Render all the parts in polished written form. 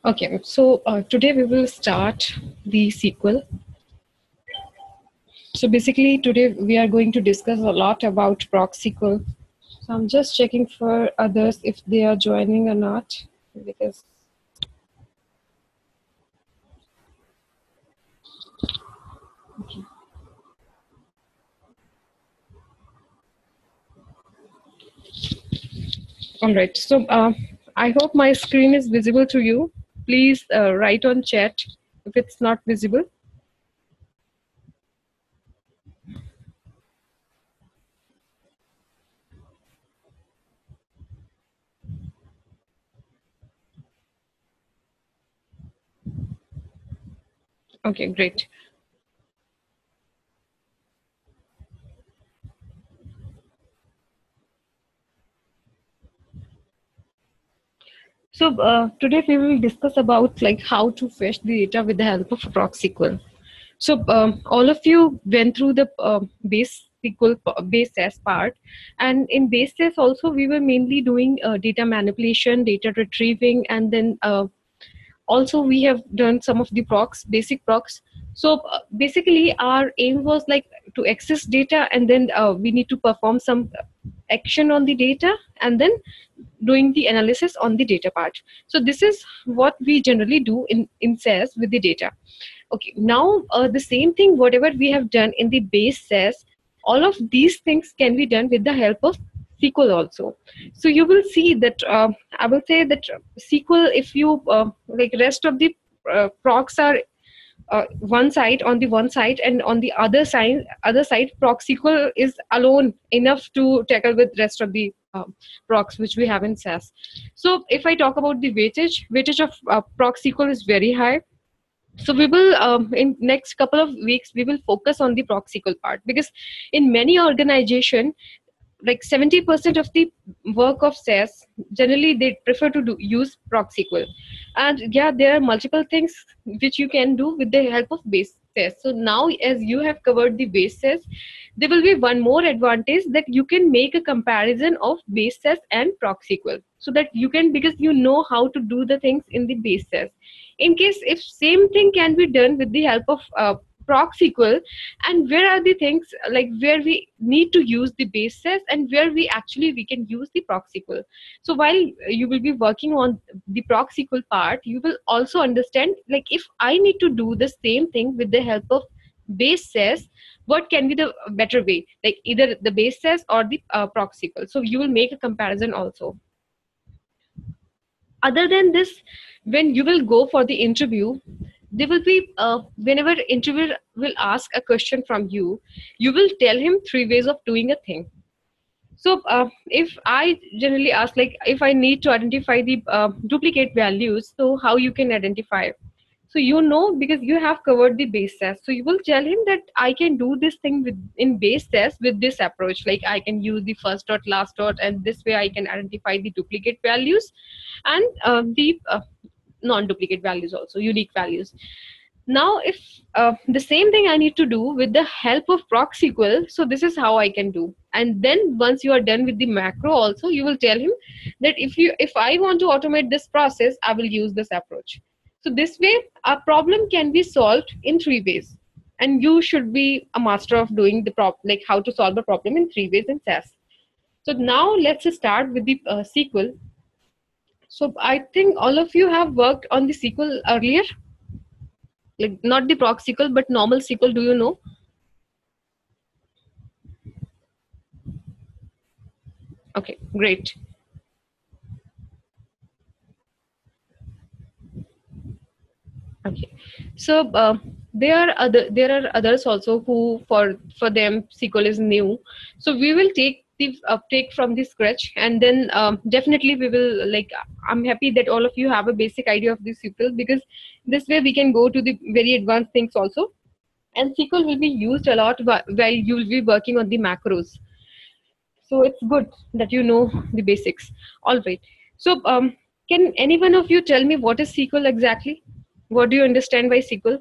Okay, so today we will start the sequel. So basically today we are going to discuss a lot about proc sequel. So I'm just checking for others if they are joining or not, because all right. So I hope my screen is visible to you. Please write on chat if it's not visible. Okay, great. So today we will discuss about like how to fetch the data with the help of proc sequel. So all of you went through the base SQL base SAS part, and in base SAS also we were mainly doing data manipulation, data retrieving, and then also we have done some of the procs, basic procs. So basically our aim was like to access data, and then we need to perform some action on the data, and then doing the analysis on the data part. So this is what we generally do in SAS with the data. Okay, now the same thing, whatever we have done in the base SAS, all of these things can be done with the help of SQL also. So you will see that I will say that SQL, if you like rest of the procs are one side on the one side, and on the other side proc SQL is alone enough to tackle with rest of the procs which we have in SAS. So if I talk about the weightage of proc SQL is very high. So we will in next couple of weeks we will focus on the proc SQL part, because in many organization, like 70% of the work of SAS, generally they prefer to use proc SQL. And yeah, there are multiple things which you can do with the help of base SAS. So now as you have covered the base SAS, there will be one more advantage, that you can make a comparison of base SAS and proc SQL, so that you can, because you know how to do the things in the base SAS. In case if same thing can be done with the help of proc SQL, and where are the things like where we need to use the base SAS and where we can use the proc SQL. So while you will be working on the proc SQL part, you will also understand, like if I need to do the same thing with the help of base SAS, what can be the better way, like either the base SAS or the proc SQL. So you will make a comparison also. Other than this, when you will go for the interview, there will be whenever interviewer will ask a question from you, you will tell him three ways of doing a thing. So if I generally ask, like if I need to identify the duplicate values, so how you can identify? So you know, because you have covered the base test, so you will tell him that I can do this thing with in base test with this approach. Like I can use the first dot, last dot, and this way I can identify the duplicate values and the non-duplicate values also, unique values. Now, if the same thing I need to do with the help of proc SQL, so this is how I can do. And then once you are done with the macro also, you will tell him that if I want to automate this process, I will use this approach. So this way, a problem can be solved in three ways. And you should be a master of doing the like how to solve a problem in three ways in SAS. So now let's start with the SQL. So I think all of you have worked on the SQL earlier, like not the proc SQL, but normal SQL. Do you know? Okay, great. Okay, so there are others also who for them SQL is new. So we will take from the scratch, and then definitely we will like. I'm happy that all of you have a basic idea of the SQL, because this way we can go to the very advanced things also. And SQL will be used a lot while you will be working on the macros. So it's good that you know the basics. All right. So can any one of you tell me what is SQL exactly? What do you understand by SQL?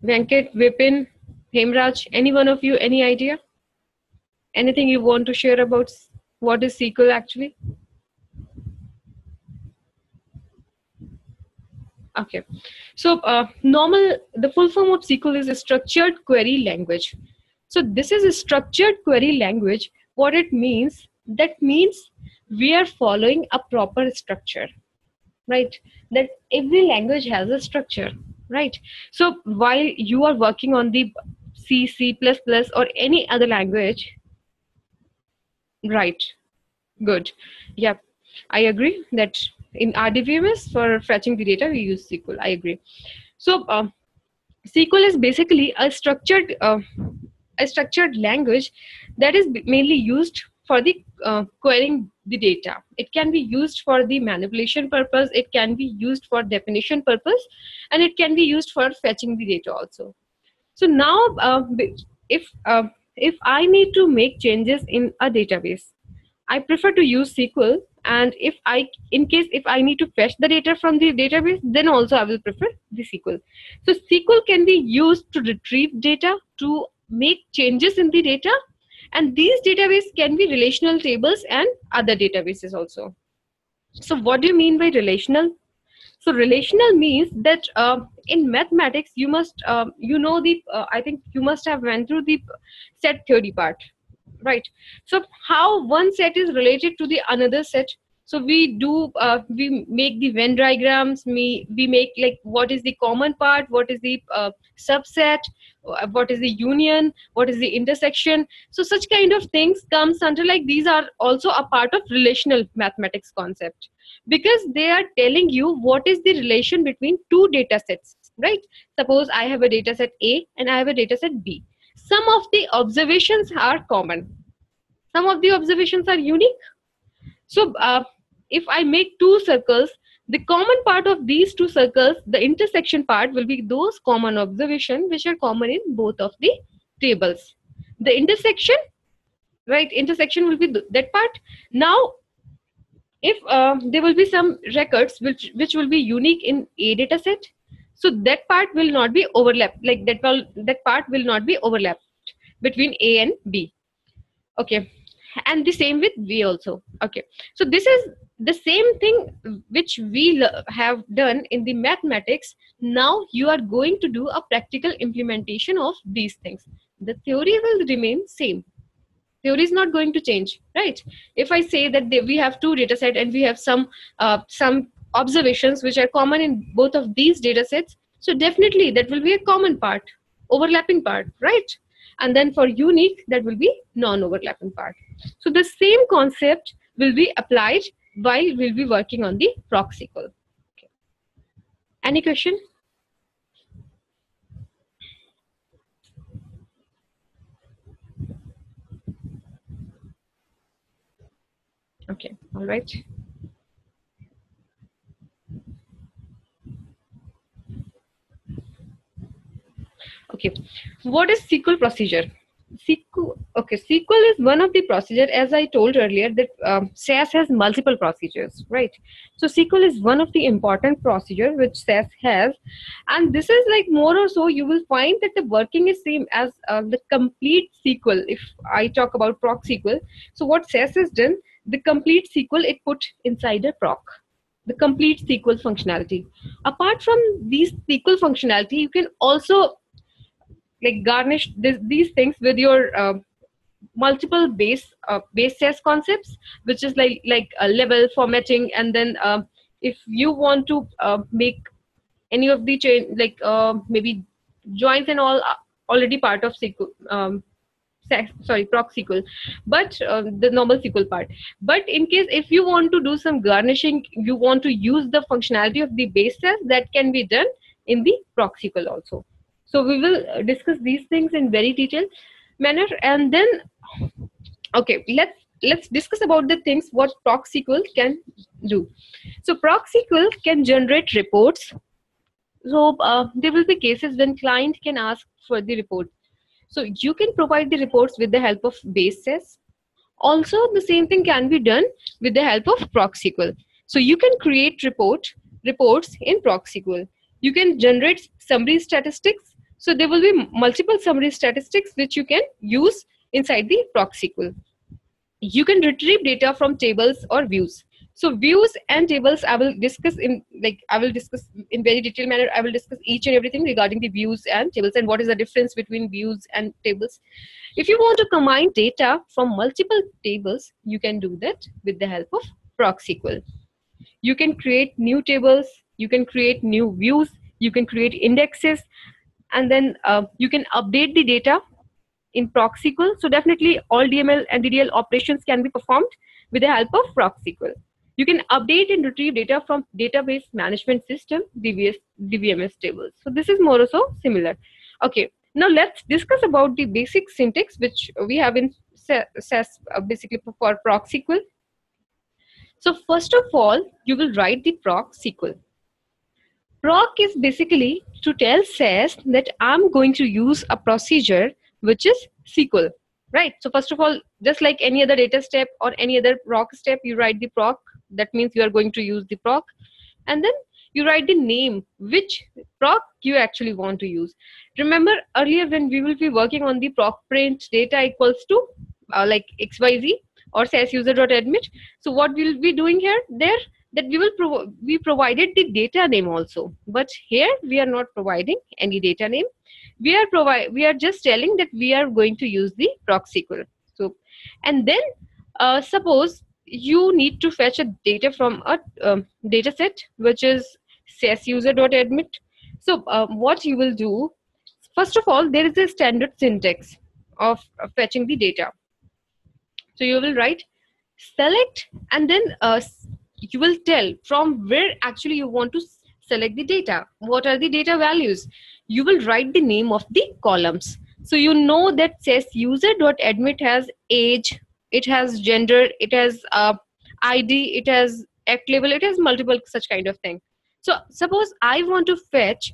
Venkat, Vipin, Hemraj, any one of you, any idea? Anything you want to share about what is SQL actually? Okay, so the full form of SQL is a structured query language. So this is a structured query language. What it means, that means we are following a proper structure, right? That every language has a structure, right? So while you are working on the C, C++ or any other language, right? Good. Yep. I agree that in RDBMS for fetching the data, we use SQL. I agree. So SQL is basically a structured language that is mainly used for the querying the data. It can be used for the manipulation purpose. It can be used for definition purpose, and it can be used for fetching the data also. So now, if I need to make changes in a database, I prefer to use SQL. And in case if I need to fetch the data from the database, then also I will prefer the SQL. So SQL can be used to retrieve data, to make changes in the data, and these databases can be relational tables and other databases also. So what do you mean by relational? So relational means that in mathematics, you must, I think you must have went through the set theory part, right? So how one set is related to the another set. So we make the Venn diagrams, we make like what is the common part, what is the subset, what is the union, what is the intersection. So such kind of things comes under, like, these are also a part of relational mathematics concept, because they are telling you what is the relation between two data sets, right? Suppose I have a data set A and I have a data set B. Some of the observations are common, some of the observations are unique. So if I make two circles, the common part of these two circles, the intersection part, will be those common observations which are common in both of the tables. The intersection, right, intersection will be that part. Now if there will be some records which will be unique in a data set, so that part will not be overlapped, like that part will not be overlapped between A and B. Okay, and the same with B also. Okay, so this is the same thing which we have done in the mathematics. Now you are going to do a practical implementation of these things. The theory will remain same, theory is not going to change, right? If I say that we have two data sets and we have some observations which are common in both of these data sets, so definitely that will be a common part, overlapping part, right? And then for unique, that will be non-overlapping part. So the same concept will be applied while we'll be working on the ProcSQL. Okay. Any question? Okay, all right. Okay, what is SQL procedure? SQL is one of the procedure, as I told earlier, that SAS has multiple procedures, right? So SQL is one of the important procedure which SAS has, and this is like more or so you will find that the working is same as the complete SQL. If I talk about ProcSQL, so what SAS has done, the complete SQL it put inside a proc, the complete SQL functionality. Apart from these SQL functionality, you can also like garnish these things with your multiple base SAS concepts, which is like a level formatting, and then if you want to make any of the chain, like maybe joins and all are already part of SQL, ProcSQL, but the normal SQL part. But in case if you want to do some garnishing, you want to use the functionality of the base SAS, that can be done in the ProcSQL also. So we will discuss these things in very detailed manner, and then okay, let's discuss about the things what ProcSQL can do. So ProcSQL can generate reports. So there will be cases when client can ask for the report. So you can provide the reports with the help of base SAS. Also, the same thing can be done with the help of ProcSQL. So you can create reports in ProcSQL. You can generate summary statistics. So there will be multiple summary statistics which you can use inside the proc.sql. You can retrieve data from tables or views. So views and tables I will discuss in very detailed manner. I will discuss each and everything regarding the views and tables and what is the difference between views and tables. If you want to combine data from multiple tables, you can do that with the help of proc.sql. You can create new tables, you can create new views, you can create indexes, and then you can update the data in proc.sql. So definitely all DML and DDL operations can be performed with the help of proc.sql. You can update and retrieve data from database management system, DBMS tables. So this is more or so similar. Okay, now let's discuss about the basic syntax which we have in SAS basically for proc.sql. So first of all, you will write the proc.sql. Proc is basically to tell SAS that I'm going to use a procedure which is SQL, right? So first of all, just like any other data step or any other proc step, you write the proc. That means you are going to use the proc. And then you write the name, which proc you actually want to use. Remember earlier when we will be working on the proc print data equals to like XYZ or SAS user.admit. So what we'll be doing here, that we provided the data name also, but here we are not providing any data name. We are just telling that we are going to use the proc.sql. So, and then suppose you need to fetch a data from a data set which is SAS user.admit. So what you will do, first of all, there is a standard syntax of fetching the data. So you will write select, and then you will tell from where actually you want to select the data. What are the data values? You will write the name of the columns. So you know that SAS user.admit has age, it has gender, it has ID, it has act level, it has multiple such kind of thing. So suppose I want to fetch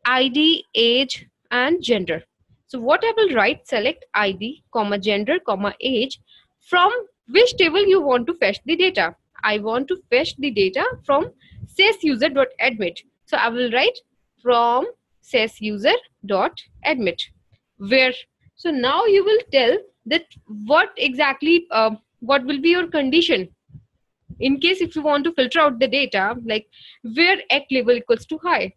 ID, age, and gender. So what I will write, select ID, comma gender, comma age, from which table you want to fetch the data. I want to fetch the data from SAS user.admit. So I will write from SAS user.admit. Where? So now you will tell that what exactly, what will be your condition. In case if you want to filter out the data, like where act level equals to high,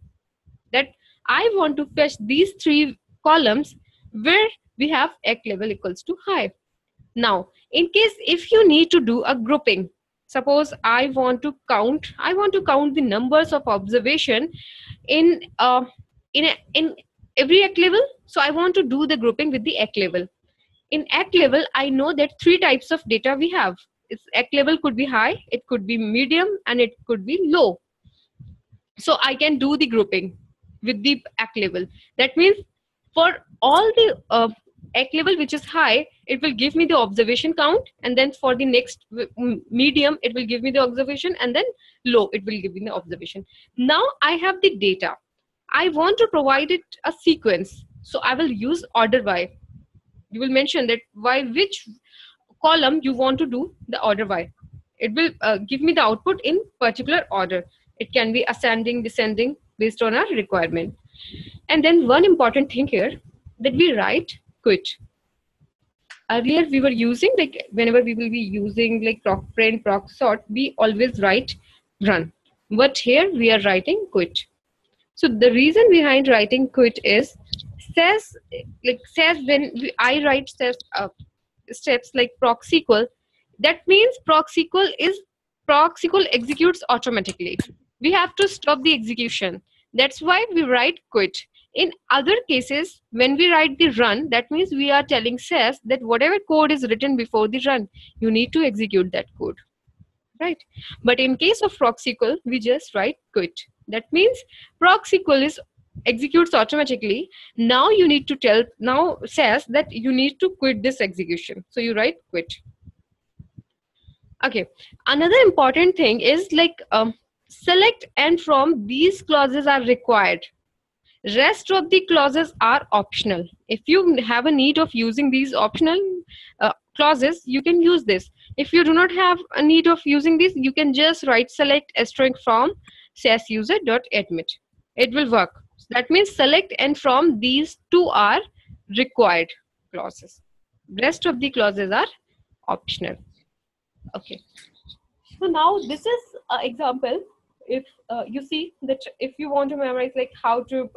that I want to fetch these three columns where we have act level equals to high. Now, in case if you need to do a grouping, suppose I want to count the numbers of observation in every act level. So I want to do the grouping with the act level. In act level, I know that three types of data we have. Its act level could be high, it could be medium, and it could be low. So I can do the grouping with the act level. That means for all the act level which is high, it will give me the observation count, and then for the next medium, it will give me the observation, and then low, it will give me the observation. Now I have the data. I want to provide it a sequence. So I will use order by. You will mention that which column you want to do the order by. It will give me the output in particular order. It can be ascending, descending based on our requirement. And then one important thing here, that we write quit. Earlier we were using, like whenever we will be using like proc print, proc sort, we always write run. But here we are writing quit. So the reason behind writing quit is SAS, when I write steps like proc.sql, that means proc.sql executes automatically. We have to stop the execution. That's why we write quit. In other cases, when we write the run, that means we are telling SAS that whatever code is written before the run, you need to execute that code, right? But in case of proc.sql, we just write quit. That means proc.sql executes automatically. Now you need to tell SAS that you need to quit this execution. So you write quit. Okay. Another important thing is like select and from these clauses are required. Rest of the clauses are optional. If you have a need of using these optional clauses, you can use this. If you do not have a need of using this, you can just write select asterisk from SAS user.admit. It will work. That means select and from these two are required clauses. Rest of the clauses are optional. Okay. So now this is an example. If you see that if you want to memorize like how to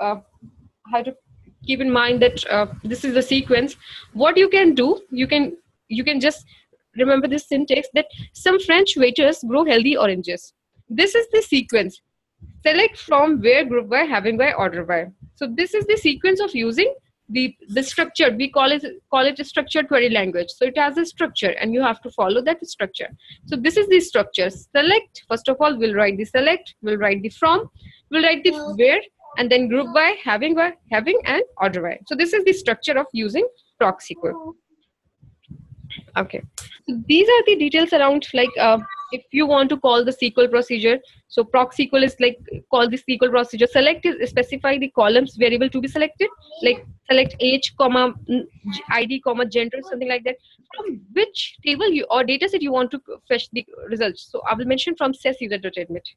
keep in mind that this is the sequence, what you can do, you can just remember this syntax that some French waiters grow healthy oranges. This is the sequence. Select from where, group by, having by, order by. So this is the sequence of using the structure. We call it a structured query language. So it has a structure and you have to follow that structure. So this is the structure. Select, first of all, we'll write the select, we'll write the from, we'll write the where, and then group by, having, and order by. So this is the structure of using proc SQL. Okay, so these are the details around like if you want to call the SQL procedure. So proc SQL is like call the SQL procedure. Select is specify the columns variable to be selected, like select age, comma ID, comma gender, something like that. From which table you or data set you want to fetch the results. So I will mention from SAS user.admit.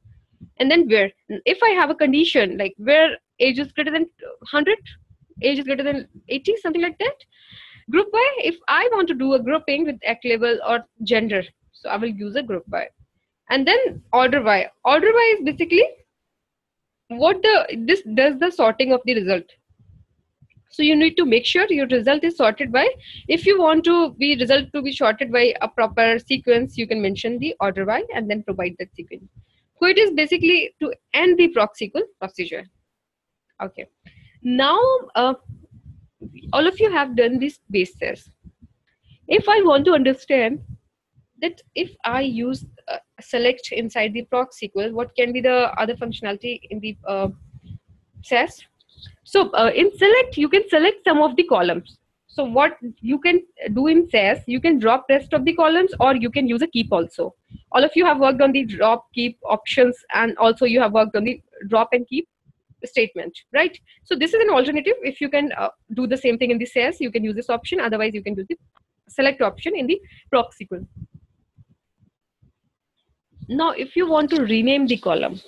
And then where, if I have a condition like where age is greater than 100, age is greater than 80, something like that. Group by, if I want to do a grouping with act label or gender, so I will use a group by. And then order by. Order by is basically what this does the sorting of the result. So you need to make sure your result is sorted by. If you want to be result to be sorted by a proper sequence, you can mention the order by and then provide that sequence. So it is basically to end the proc SQL procedure. Okay. Now all of you have done this basis. If I want to understand that if I use select inside the proc SQL, what can be the other functionality in the SAS? So in select, you can select some of the columns. So what you can do in SAS, you can drop rest of the columns or you can use a keep also. All of you have worked on the drop, keep options, and also you have worked on the drop and keep statement, right? So this is an alternative. If you can do the same thing in the SAS, you can use this option. Otherwise, you can use the select option in the proc SQL. Now, if you want to rename the column,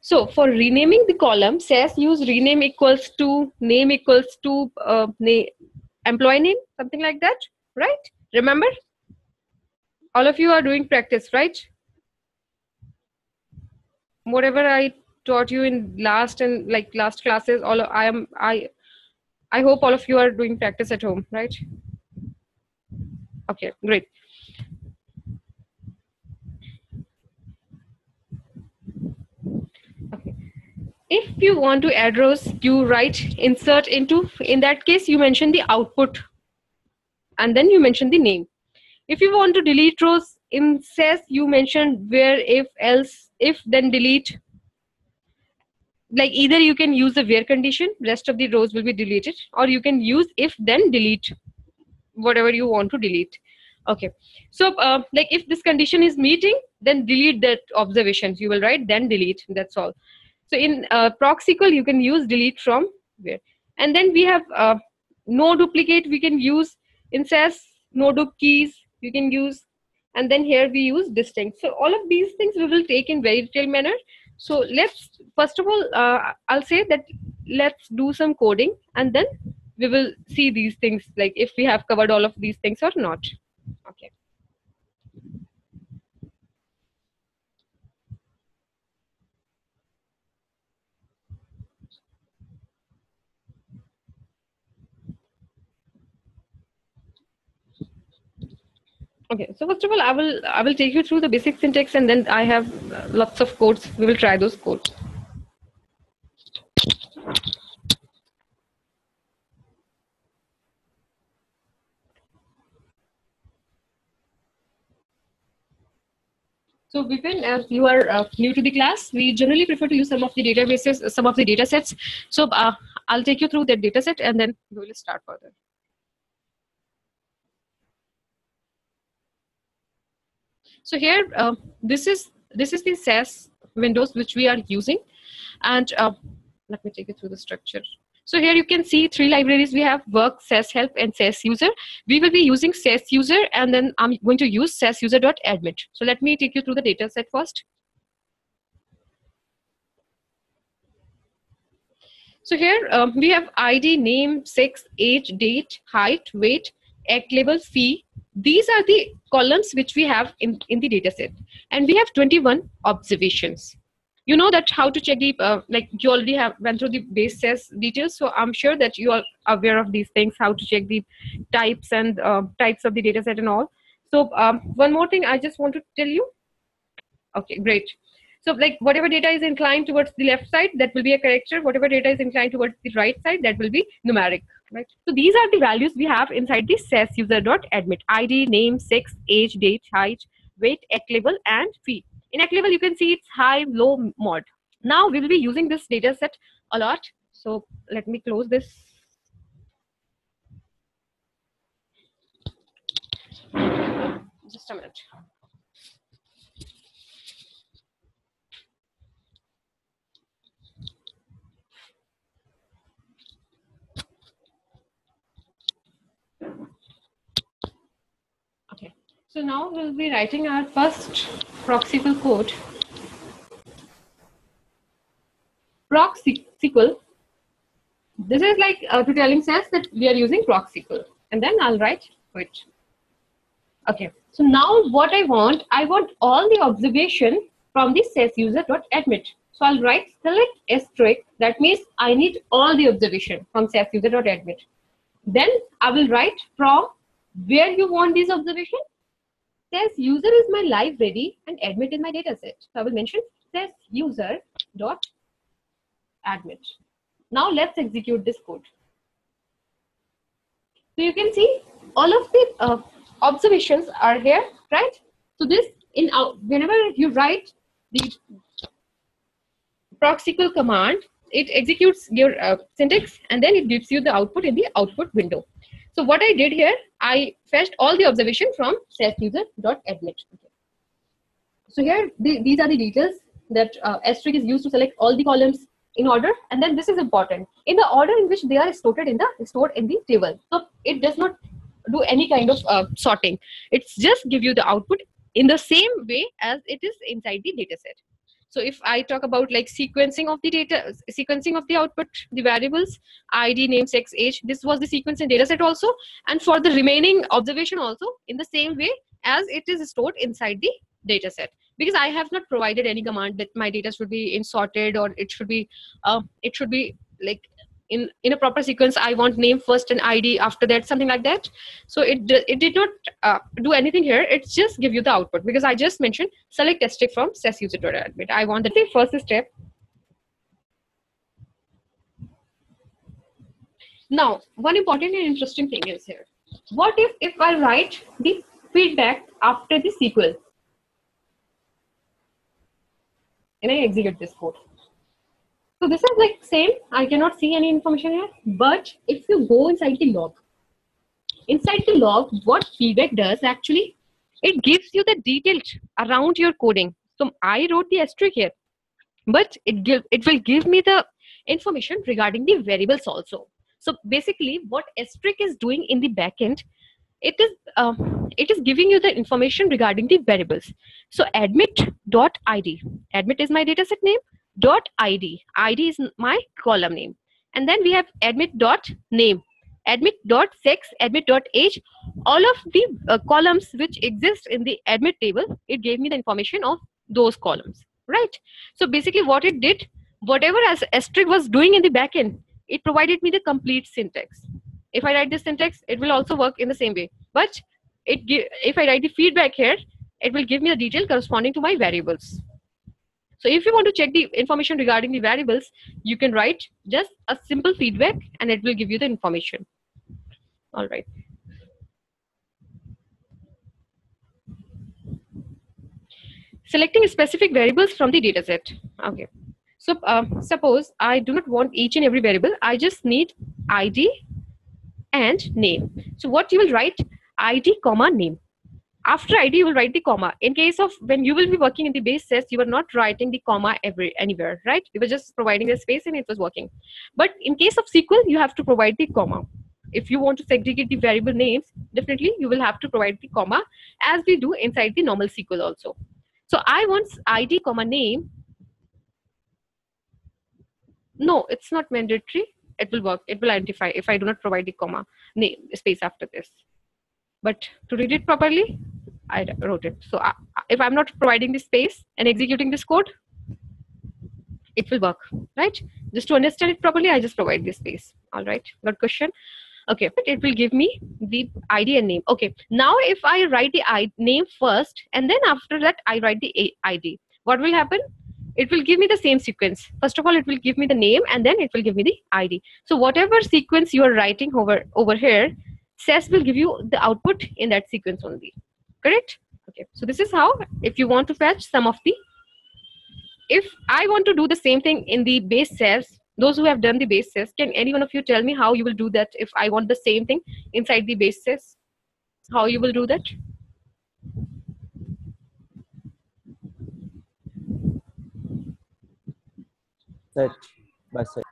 so for renaming the column, SAS use rename equals to name equals to employee name, something like that, right? Remember, all of you are doing practice, right? Whatever I taught you in last classes, I hope all of you are doing practice at home, right? Okay, great. Okay. If you want to add rows, you write insert into, in that case, you mention the output and then you mention the name. If you want to delete rows in SAS, you mention where, if, else, if, then delete. Like either you can use the where condition, rest of the rows will be deleted, or you can use if, then delete, whatever you want to delete. Okay, so like if this condition is meeting, then delete that observations. You will write then delete, that's all. So in proc SQL, you can use delete from where. And then we have no duplicate, we can use in SAS, no dup keys, you can use. And then here we use distinct. So all of these things we will take in very detailed manner. So let's, first of all, I'll say that let's do some coding and then we will see these things, like if we have covered all of these things or not. Okay. Okay, so first of all, I will take you through the basic syntax, and then I have lots of codes. We will try those codes. So Vipin, as you are new to the class, we generally prefer to use some of the databases, some of the data sets. So I'll take you through that data set, and then we will start further. So here, this is the SAS windows which we are using, and let me take you through the structure. So here you can see three libraries we have: work, SAS help, and SAS user. We will be using SAS user, and then I'm going to use SAS user.admit. So let me take you through the data set first. So here we have ID, name, sex, age, date, height, weight, act level, fee. These are the columns which we have in the data set. And we have 21 observations. You know that how to check the, like you already have went through the base SAS details. So I'm sure that you are aware of these things, how to check the types and types of the data set and all. So one more thing I just want to tell you. Okay, great. So like whatever data is inclined towards the left side, that will be a character. Whatever data is inclined towards the right side, that will be numeric. Right. So these are the values we have inside the SAS user.admit. ID, name, sex, age, date, height, weight, act level, and fee. In act level, you can see it's high, low, mod. Now we will be using this data set a lot. So let me close this. Just a minute. Okay. So now we'll be writing our first proxycle code. Proxycle. This is like to telling SAS that we are using proxycle, and then I'll write it. Okay. So now what I want all the observation from the SAS user.admit. So I'll write select asterisk. That means I need all the observation from SAS user.admit. Then I will write from where you want these observation. SAS user is my library and admit in my data set. So I will mention SAS user.admit. Now let's execute this code. So you can see all of the observations are here, right? So this whenever you write the proxycle command, it executes your syntax and then it gives you the output in the output window. So what I did here, I fetched all the observation from SAS user.admit. Okay. So here these are the details that asterisk is used to select all the columns in order, and then this is important in the order in which they are stored in the table. So it does not do any kind of sorting. It's just give you the output in the same way as it is inside the data set. So if I talk about like sequencing of the data, sequencing of the output, the variables, ID, name, sex, age, this was the sequence in data set also, and for the remaining observation also in the same way as it is stored inside the data set. Because I have not provided any command that my data should be in sorted, or it should be like in a proper sequence. I want name first and ID after that, something like that. So it did not do anything here. It's just give you the output, because I just mentioned select asterisk from SAS user.admit. I want the first step. Now one important and interesting thing is here. What if I write the feedback after the sequel and I execute this code? So this is like same. I cannot see any information here. But if you go inside the log, what feedback does actually, it gives you the details around your coding. So I wrote the asterisk here, but it will give me the information regarding the variables also. So basically, what asterisk is doing in the backend, it is giving you the information regarding the variables. So admit.id, admit is my dataset name, .id, id is my column name, and then we have admit.name, admit.sex, admit.age, all of the columns which exist in the admit table. It gave me the information of those columns, right? So basically what it did, whatever as asterisk was doing in the backend, it provided me the complete syntax. If I write this syntax, it will also work in the same way. But if I write the feedback here, it will give me the detail corresponding to my variables. So if you want to check the information regarding the variables, you can write just a simple feedback and it will give you the information. All right. Selecting specific variables from the dataset. Okay. So suppose I do not want each and every variable. I just need ID and name. So what you will write, ID comma name. After ID, you will write the comma. In case of when you will be working in the base SAS, you are not writing the comma anywhere, right? You were just providing a space and it was working. But in case of SQL, you have to provide the comma. If you want to segregate the variable names, definitely you will have to provide the comma, as we do inside the normal SQL also. So I want ID comma name. No, it's not mandatory. It will work. It will identify if I do not provide the comma name space after this. but to read it properly, I wrote it. So if I'm not providing the space and executing this code, it will work, right? Just to understand it properly, I just provide this space. All right, good question. Okay, it will give me the ID and name. Okay, now if I write the name first and then after that I write the ID, what will happen? It will give me the same sequence. First of all, it will give me the name and then it will give me the ID. So whatever sequence you are writing over here, SAS will give you the output in that sequence only. Correct? Okay, so this is how, if you want to fetch some of the, if I want to do the same thing in the base SAS, those who have done the base SAS, can any one of you tell me how you will do that if I want the same thing inside the base SAS? How you will do that? Set by set.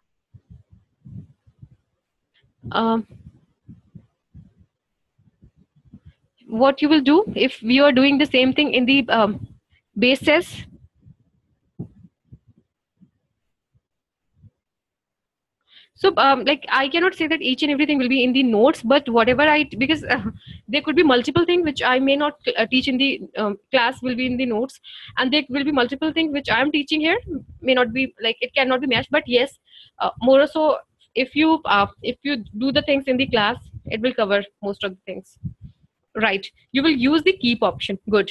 What you will do if we are doing the same thing in the base SAS? So like I cannot say that each and everything will be in the notes, but whatever because there could be multiple things which I may not teach in the class will be in the notes, and there will be multiple things which I am teaching here may not be, like it cannot be matched. But yes, more or so if you do the things in the class, it will cover most of the things. Right. You will use the keep option. Good.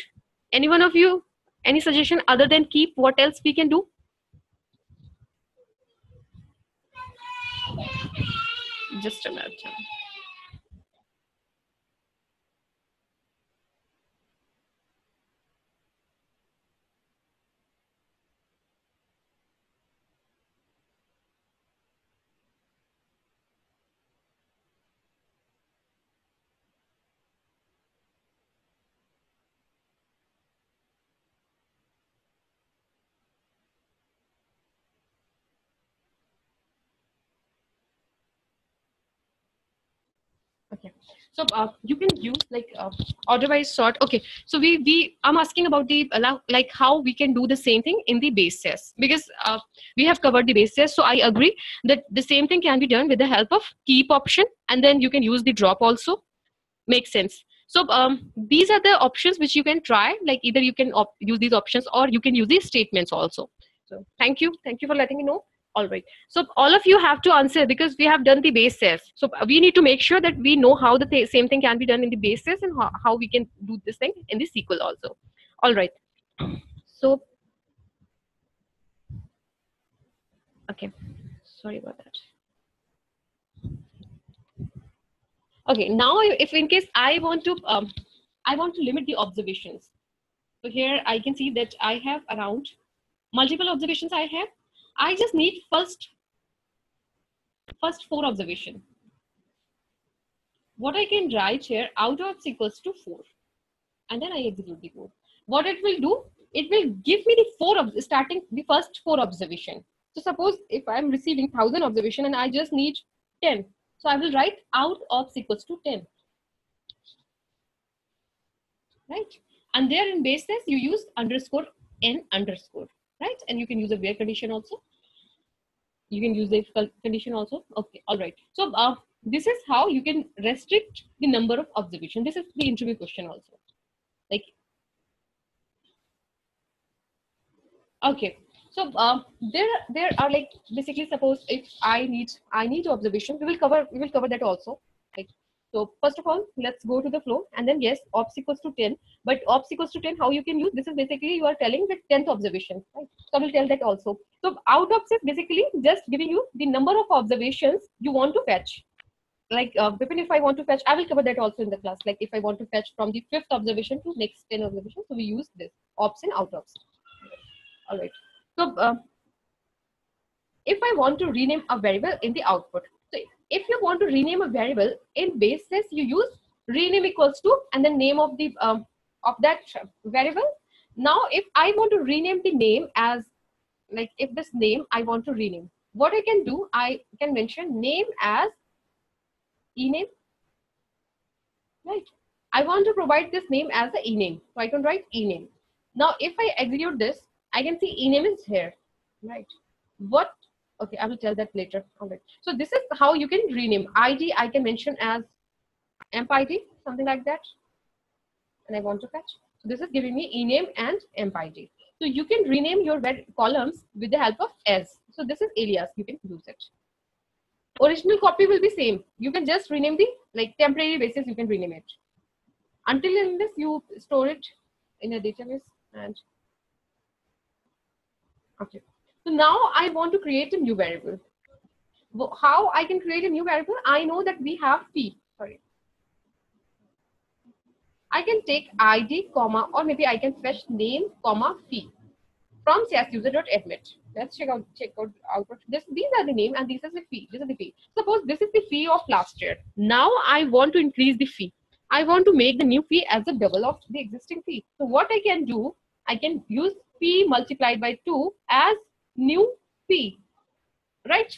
Any one of you, any suggestion other than keep? What else we can do? Just a minute. Okay, so you can use like order by sort. Okay, so I'm asking about the like how we can do the same thing in the base SAS, because we have covered the base SAS. So I agree that the same thing can be done with the help of keep option, and then you can use the drop also. Makes sense. So these are the options which you can try. Like either you can use these options or you can use these statements also. So thank you for letting me know. All right. So all of you have to answer because we have done the base SAS. So we need to make sure that we know how the same thing can be done in the base SAS and how we can do this thing in the SQL also. All right. So okay. Sorry about that. Okay. Now, if in case I want to limit the observations. So here I can see that I have around multiple observations I have. I just need first 4 observation. What I can write here, out of equals to 4, and then I execute the code. What it will do, it will give me the 4 of starting the first 4 observation. So suppose if I'm receiving 1000 observation and I just need 10, so I will write out of equals to 10, right? And there in base SAS you use underscore n underscore, right? And you can use a where condition also. You can use the if condition also. Okay, all right. So this is how you can restrict the number of observation. This is the interview question also. Like, okay. So there are like basically suppose if I need observation, we will cover that also. Like, so first of all, let's go to the flow, and then yes, ops equals to 10. But ops equals to 10, how you can use this is basically you are telling the 10th observation, right? So I will tell that also. So out ops is basically just giving you the number of observations you want to fetch. Like Vipin, if I want to fetch, I will cover that also in the class. Like if I want to fetch from the 5th observation to next 10 observations, so we use this ops and out ops. All right. So if I want to rename a variable in the output, so if you want to rename a variable in base SAS, you use rename equals to and the name of the of that variable. Now, if I want to rename the name as like if this name I want to rename, what I can do, I can mention name as ename, right? I want to provide this name as the ename, so I can write ename. Now, if I execute this, I can see ename is here, right? What? Okay, I will tell that later. All right. So this is how you can rename. ID I can mention as emp ID. something like that, and I want to fetch. So this is giving me ename and emp id. So you can rename your columns with the help of as. So this is alias, you can use it. Original copy will be same. You can just rename the, like, temporary basis, you can rename it. Until in this, you store it in a database. And okay. So now I want to create a new variable. How I can create a new variable? I know that we have fee. Sorry. I can take ID, comma, or maybe I can fetch name, comma, fee from SAS user.admit. Let's check out output. These are the name and this is the fee. This is the fee. Suppose this is the fee of last year. Now I want to increase the fee. I want to make the new fee as a double of the existing fee. So what I can do, I can use fee multiplied by 2 as new fee, right?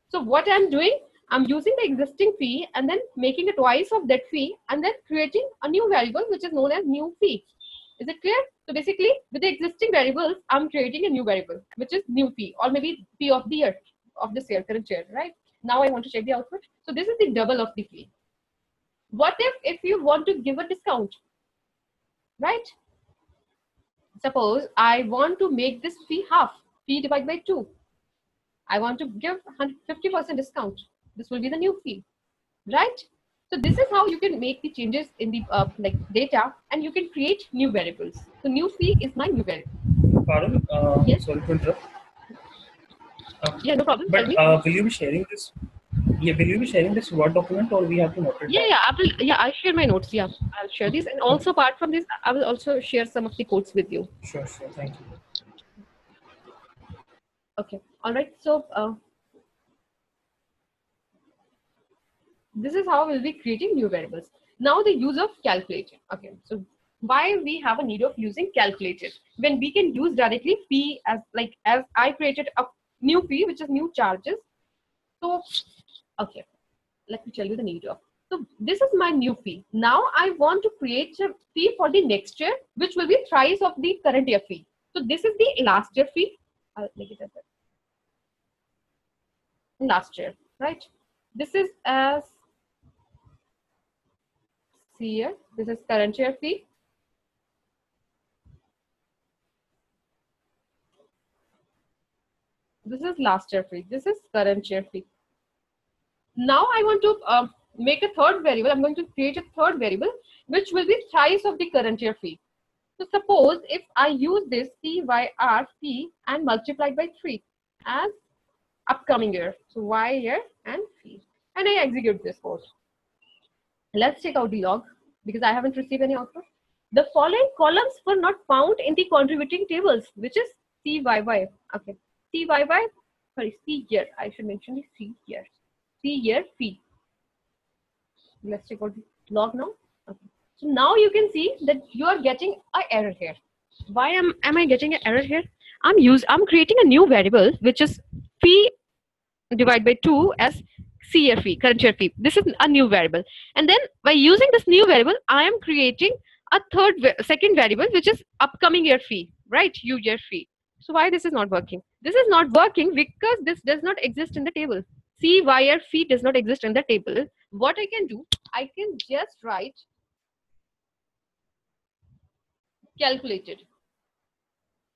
So what I'm doing, I'm using the existing fee and then making it twice of that fee and then creating a new variable which is known as new fee. Is it clear? So basically, with the existing variables, I'm creating a new variable, which is new fee, or maybe fee of the year, of this year, current year, right? Now I want to check the output. So this is the double of the fee. What if you want to give a discount, right? Suppose I want to make this fee half, fee divided by 2. I want to give 50% discount. This will be the new fee, right? So this is how you can make the changes in the like data, and you can create new variables. So new fee is my new variable. Pardon? Yes? Sorry to interrupt. Yeah, no problem. But will you be sharing this? Yeah, will you be sharing this Word document or we have to note it down? I'll share my notes. Yeah, I'll share these, and also apart from this, I will also share some of the codes with you. Sure, thank you. Okay, all right. So this is how we'll be creating new variables. Now the use of calculator. Okay, so why we have a need of using calculator when we can use directly fee as I created a new fee which is new charges. So okay, let me tell you the need of. So this is my new fee. Now I want to create a fee for the next year, which will be thrice of the current year fee. So this is the last year fee. I'll make it as that. Last year, right? This is as year. This is current year fee. This is last year fee. This is current year fee. Now I want to make a third variable. I'm going to create a third variable, which will be thrice of the current year fee. So suppose if I use this CYR fee and multiply by 3 as upcoming year. So Y year and fee. And I execute this code. Let's check out the log because I haven't received any output. The following columns were not found in the contributing tables, which is CYY. Okay. CYY, sorry, C year. I should mention the C year. C year fee. Let's check out the log now. Okay. So now you can see that you are getting an error here. Why am I getting an error here? I'm creating a new variable which is fee divided by 2 as C year fee, current year fee. This is a new variable. And then by using this new variable, I am creating a second variable which is upcoming year fee, right? Year fee. So why this is not working? This is not working because this does not exist in the table. CYR fee does not exist in the table. What I can do, I can just write calculated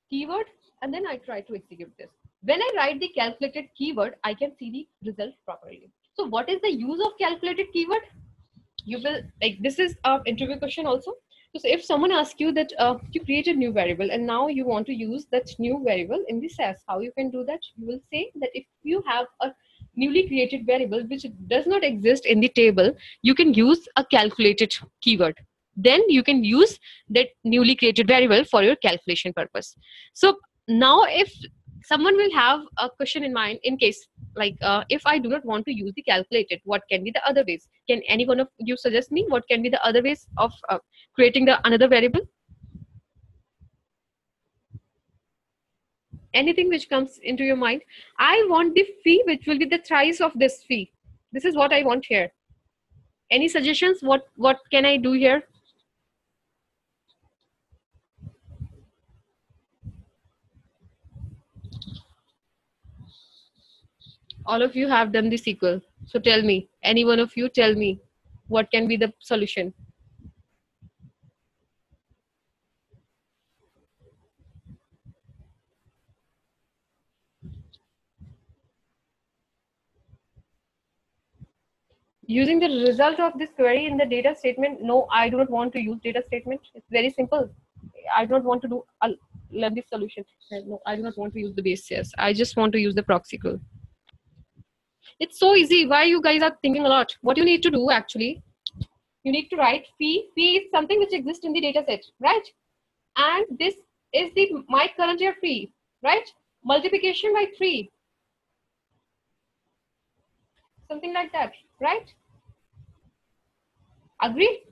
keyword and then I try to execute this. When I write the calculated keyword, I can see the result properly. So what is the use of calculated keyword? You will, like, this is an interview question also. So if someone asks you that you create a new variable and now you want to use that new variable in the SAS, how you can do that? You will say that if you have a newly created variable which does not exist in the table, you can use a calculated keyword. Then you can use that newly created variable for your calculation purpose. So now if someone will have a question in mind in case like if I do not want to use the calculated, what can be the other ways? Can any one of you suggest me what can be the other ways of creating the another variable? Anything which comes into your mind? I want the fee which will be the thrice of this fee. This is what I want here. Any suggestions? What can I do here? All of you have done the SQL. So tell me, any one of you tell me what can be the solution. Using the result of this query in the data statement, no, I do not want to use data statement. It's very simple. I don't want to do a lengthy solution. No, I do not want to use the base CS. I just want to use the proxical. It's so easy. Why you guys are thinking a lot? What you need to do actually, you need to write fee. Fee is something which exists in the data set, right? And this is the my current year fee, right? Multiplication by 3, something like that, right? Agree?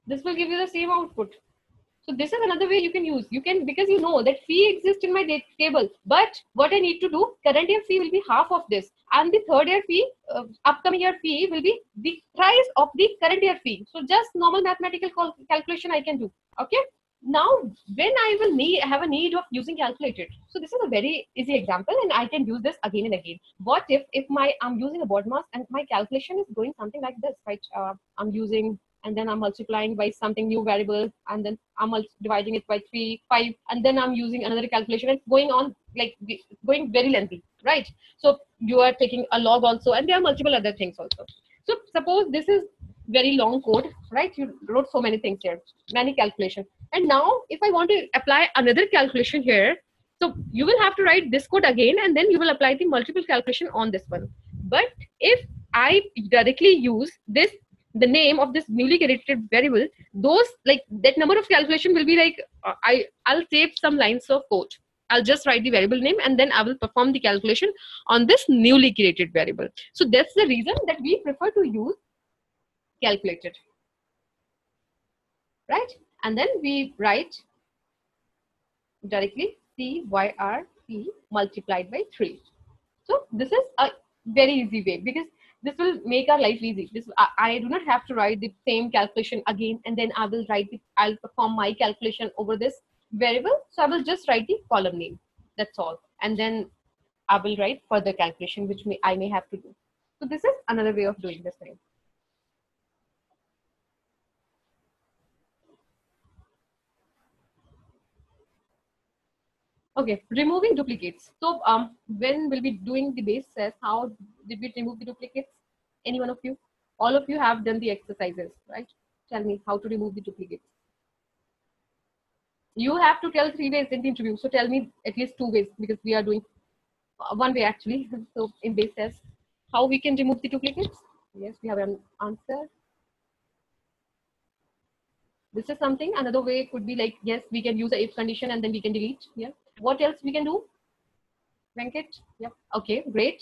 This will give you the same output. So this is another way you can use. You can, because you know that fee exists in my table. But what I need to do, current year fee will be half of this. And the third year fee, upcoming year fee will be the price of the current year fee. So just normal mathematical calculation I can do. Okay. Now, when I will have a need of using calculator. So this is a very easy example and I can use this again and again. What if I'm using a board mass and my calculation is going something like this, right? I'm using, and then I'm multiplying by something new variable, and then I'm dividing it by 3, 5, and then I'm using another calculation. It's going on like going very lengthy, right? So you are taking a log also, and there are multiple other things also. So suppose this is very long code, right? You wrote so many things here, many calculations. And now if I want to apply another calculation here, so you will have to write this code again, and then you will apply the multiple calculation on this one. But if I directly use this, the name of this newly created variable, those like that number of calculation will be like I'll save some lines of code. I'll just write the variable name and then I will perform the calculation on this newly created variable. So that's the reason that we prefer to use calculated, right? And then we write directly CYRP multiplied by 3. So this is a very easy way, because this will make our life easy. I do not have to write the same calculation again, and then I'll perform my calculation over this variable. So I will just write the column name. That's all. And then I will write further calculation, which I may have to do. So this is another way of doing this thing. Okay, removing duplicates. So when we'll be doing the base test, how did we remove the duplicates? Any one of you? All of you have done the exercises, right? Tell me how to remove the duplicates. You have to tell 3 ways in the interview. So tell me at least 2 ways, because we are doing 1 way actually. So in base test, how we can remove the duplicates? Yes, we have an answer. This is something. Another way could be like, yes, we can use a if condition and then we can delete. Yeah. What else we can do? Venkat? Yep. Okay, great.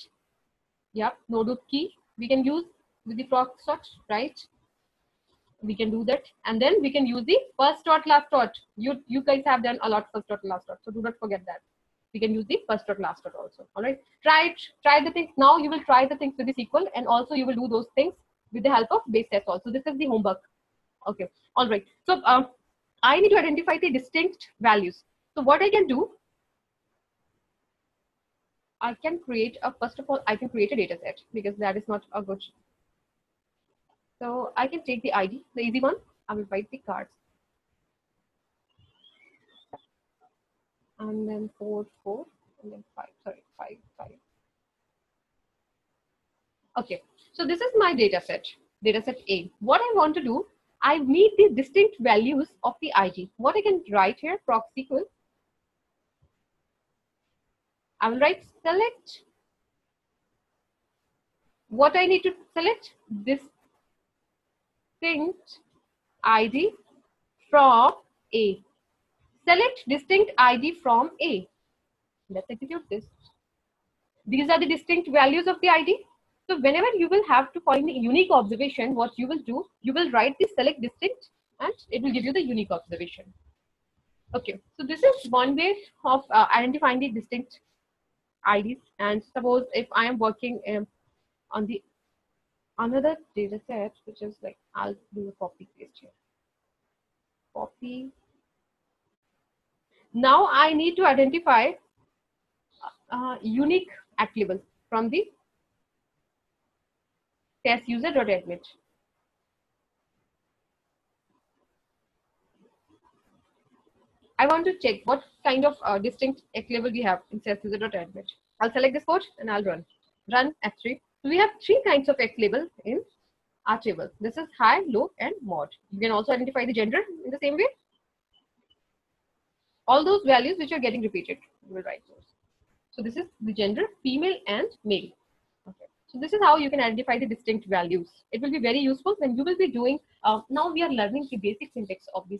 Yep. No loop key we can use with the proc sort, right? We can do that, and then we can use the first dot last dot. You guys have done a lot first dot last dot, so do not forget that. We can use the first dot last dot also. All right. Try the things. Now you will try the things with the SQL, and also you will do those things with the help of base test also. This is the homework. Okay. All right. So I need to identify the distinct values. So what I can do, I can create a, first of all, I can create a data set, because that is not a good. So I can take the ID, the easy one. I will write the cards. And then 4, 4, and then 5, sorry, 5, 5. Okay. So this is my data set A. What I want to do, I need the distinct values of the ID. What I can write here, proc SQL. I will write select. What I need to select, distinct ID from A. Select distinct ID from A. Let's execute this. These are the distinct values of the ID. So whenever you will have to find the unique observation, what you will do, you will write the select distinct and it will give you the unique observation. Okay, so this is one way of identifying the distinct IDs. And suppose if I am working on the another data set, which is like, I'll do a copy paste here. Copy. Now I need to identify unique attributes from the test user.admit. I want to check what kind of distinct attribute we have in test user.admit. I'll select this code and I'll run. Run F3 So we have three kinds of X label in our table. This is high, low, and mod. You can also identify the gender in the same way. All those values which are getting repeated, you will write those. So this is the gender, female and male. Okay. So this is how you can identify the distinct values. It will be very useful when you will be doing. Now we are learning the basic syntax of this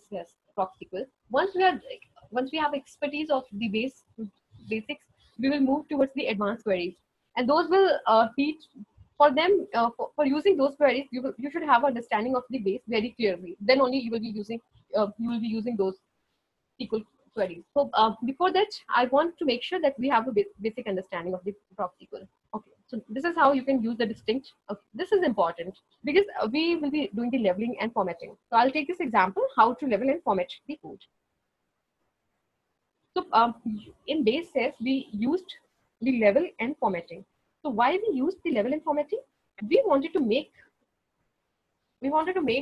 proc SQL. Once we have expertise of the basics, we will move towards the advanced queries, and those will teach. For them, for using those queries, you should have understanding of the base very clearly. Then only you will be using those SQL queries. So before that, I want to make sure that we have a basic understanding of the proc SQL. Okay, so this is how you can use the distinct. Okay, this is important because we will be doing the leveling and formatting. So I'll take this example, how to level and format the code. So in base SAS, we used the level and formatting. So why we used the level and formatting? We wanted to make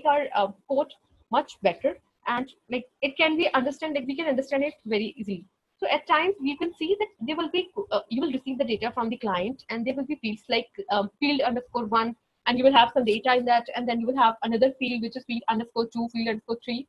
our code much better, and like it can be understand, like we can understand it very easily. So at times we can see that there will be you will receive the data from the client, and there will be fields like field_1, and you will have some data in that, and then you will have another field which is field_2, field_3.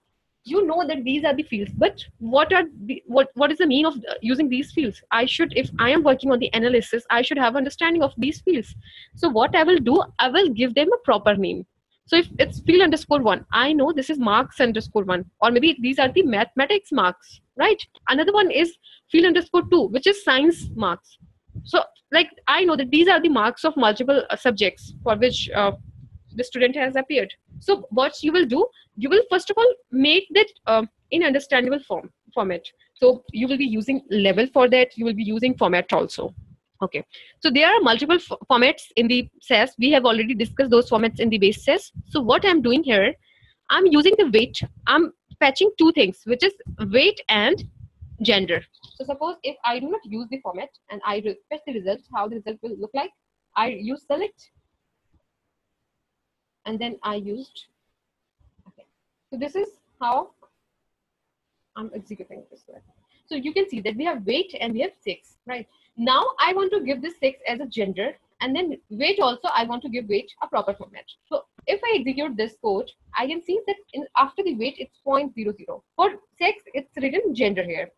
You know that these are the fields, but what is the mean of using these fields? If I am working on the analysis, I should have understanding of these fields. So what I will do, I will give them a proper name. So if it's field_1, I know this is marks_1, or maybe these are the mathematics marks, right? Another one is field_2, which is science marks. So like I know that these are the marks of multiple subjects for which the student has appeared. So what you will do, you will first of all make that in understandable format. So you will be using level for that. You will be using format also. Okay, so there are multiple formats in the SAS. We have already discussed those formats in the base SAS. So what I'm doing here, I'm using the weight. I'm fetching two things, which is weight and gender. So suppose if I do not use the format and I fetch the result, how the result will look like, I use select, and then I used. Okay, so this is how I'm executing this way. So you can see that we have weight and we have 6, right? Now I want to give this 6 as a gender, and then weight also I want to give weight a proper format. So if I execute this code, I can see that after the weight it's 0.00. For 6 it's written gender here.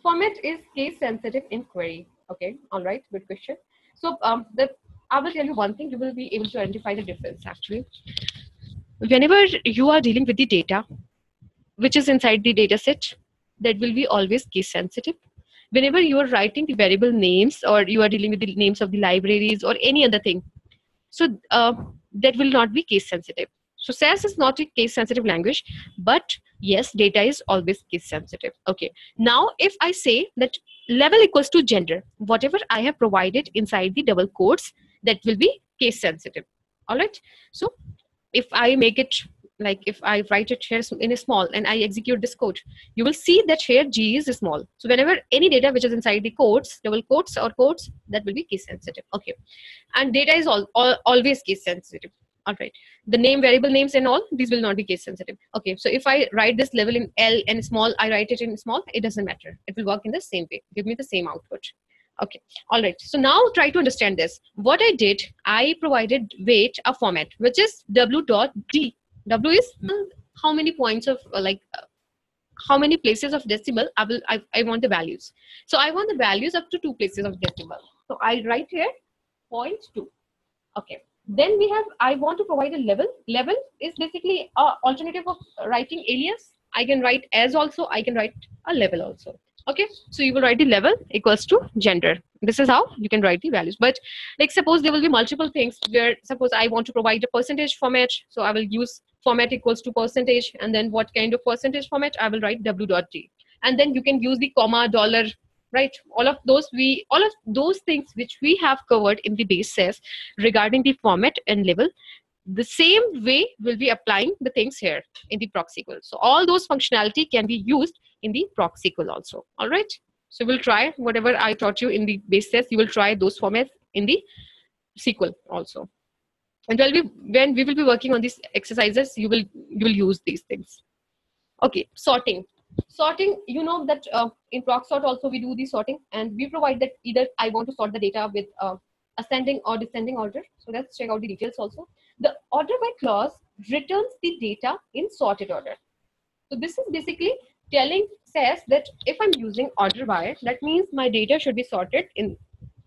Format is case sensitive in query. Okay, all right, good question. So I will tell you one thing, you will be able to identify the difference actually. Whenever you are dealing with the data which is inside the data set, that will be always case sensitive. Whenever you are writing the variable names, or you are dealing with the names of the libraries or any other thing, so that will not be case sensitive. So SAS is not a case sensitive language, but yes, data is always case sensitive. Okay, now if I say that level equals to gender, whatever I have provided inside the double quotes, that will be case sensitive. All right, so if I make it, like if I write it here in a small and I execute this code, you will see that here G is small. So whenever any data which is inside the quotes, double quotes or quotes, that will be case sensitive. Okay, and data is always case sensitive. All right, the variable names and all, these will not be case sensitive. Okay, so if I write this level in L and small, I write it in small, it doesn't matter. It will work in the same way, give me the same output. Okay, all right, so now try to understand this. What I did, I provided weight a format which is w.d. W is how many points of how many places of decimal I want the values. So I want the values up to 2 places of decimal. So I write here 0.2. Okay, then we have, I want to provide a level. Level is basically a alternative of writing alias. I can write as also, I can write a level also. Okay, so you will write the level equals to gender. This is how you can write the values. But like suppose there will be multiple things where suppose I want to provide a percentage format. So I will use format equals to percentage, and then what kind of percentage format, I will write w.d. And then you can use the comma, dollar, right? All of those things which we have covered in the base SAS regarding the format and level, the same way will be applying the things here in the proc SQL. So all those functionality can be used in the proc SQL also. All right, so we'll try whatever I taught you in the base test, you will try those formats in the SQL also. And when we will be working on these exercises, you will use these things. Okay, sorting. Sorting, you know that in proc sort also we do the sorting, and we provide that either I want to sort the data with ascending or descending order. So let's check out the details also. The order by clause returns the data in sorted order. So this is basically telling SAS that if I'm using order by, that means my data should be sorted in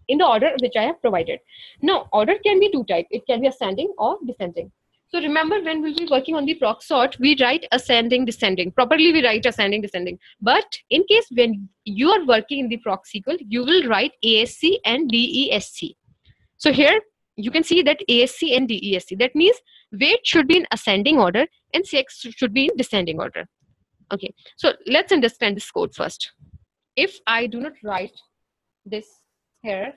the order which I have provided. Now, order can be two types. It can be ascending or descending. So remember, when we'll be working on the proc sort, we write ascending, descending. Properly, we write ascending, descending. But in case when you are working in the proc SQL, you will write ASC and DESC. So here you can see that ASC and DESC. That means weight should be in ascending order and sex should be in descending order. Okay, so let's understand this code first. If I do not write this here,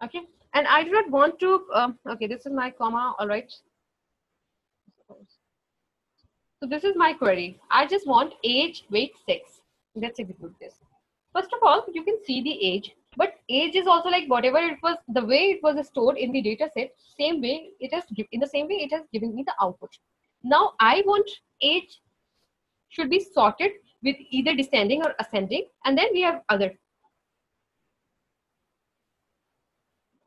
okay, and I do not want to, okay, this is my comma, all right. So this is my query. I just want age, weight, sex. Let's execute this. First of all, you can see the age, but age is also like whatever it was, the way it was stored in the data set, same way it has, in the same way it has given me the output. Now I want age should be sorted with either descending or ascending, and then we have other.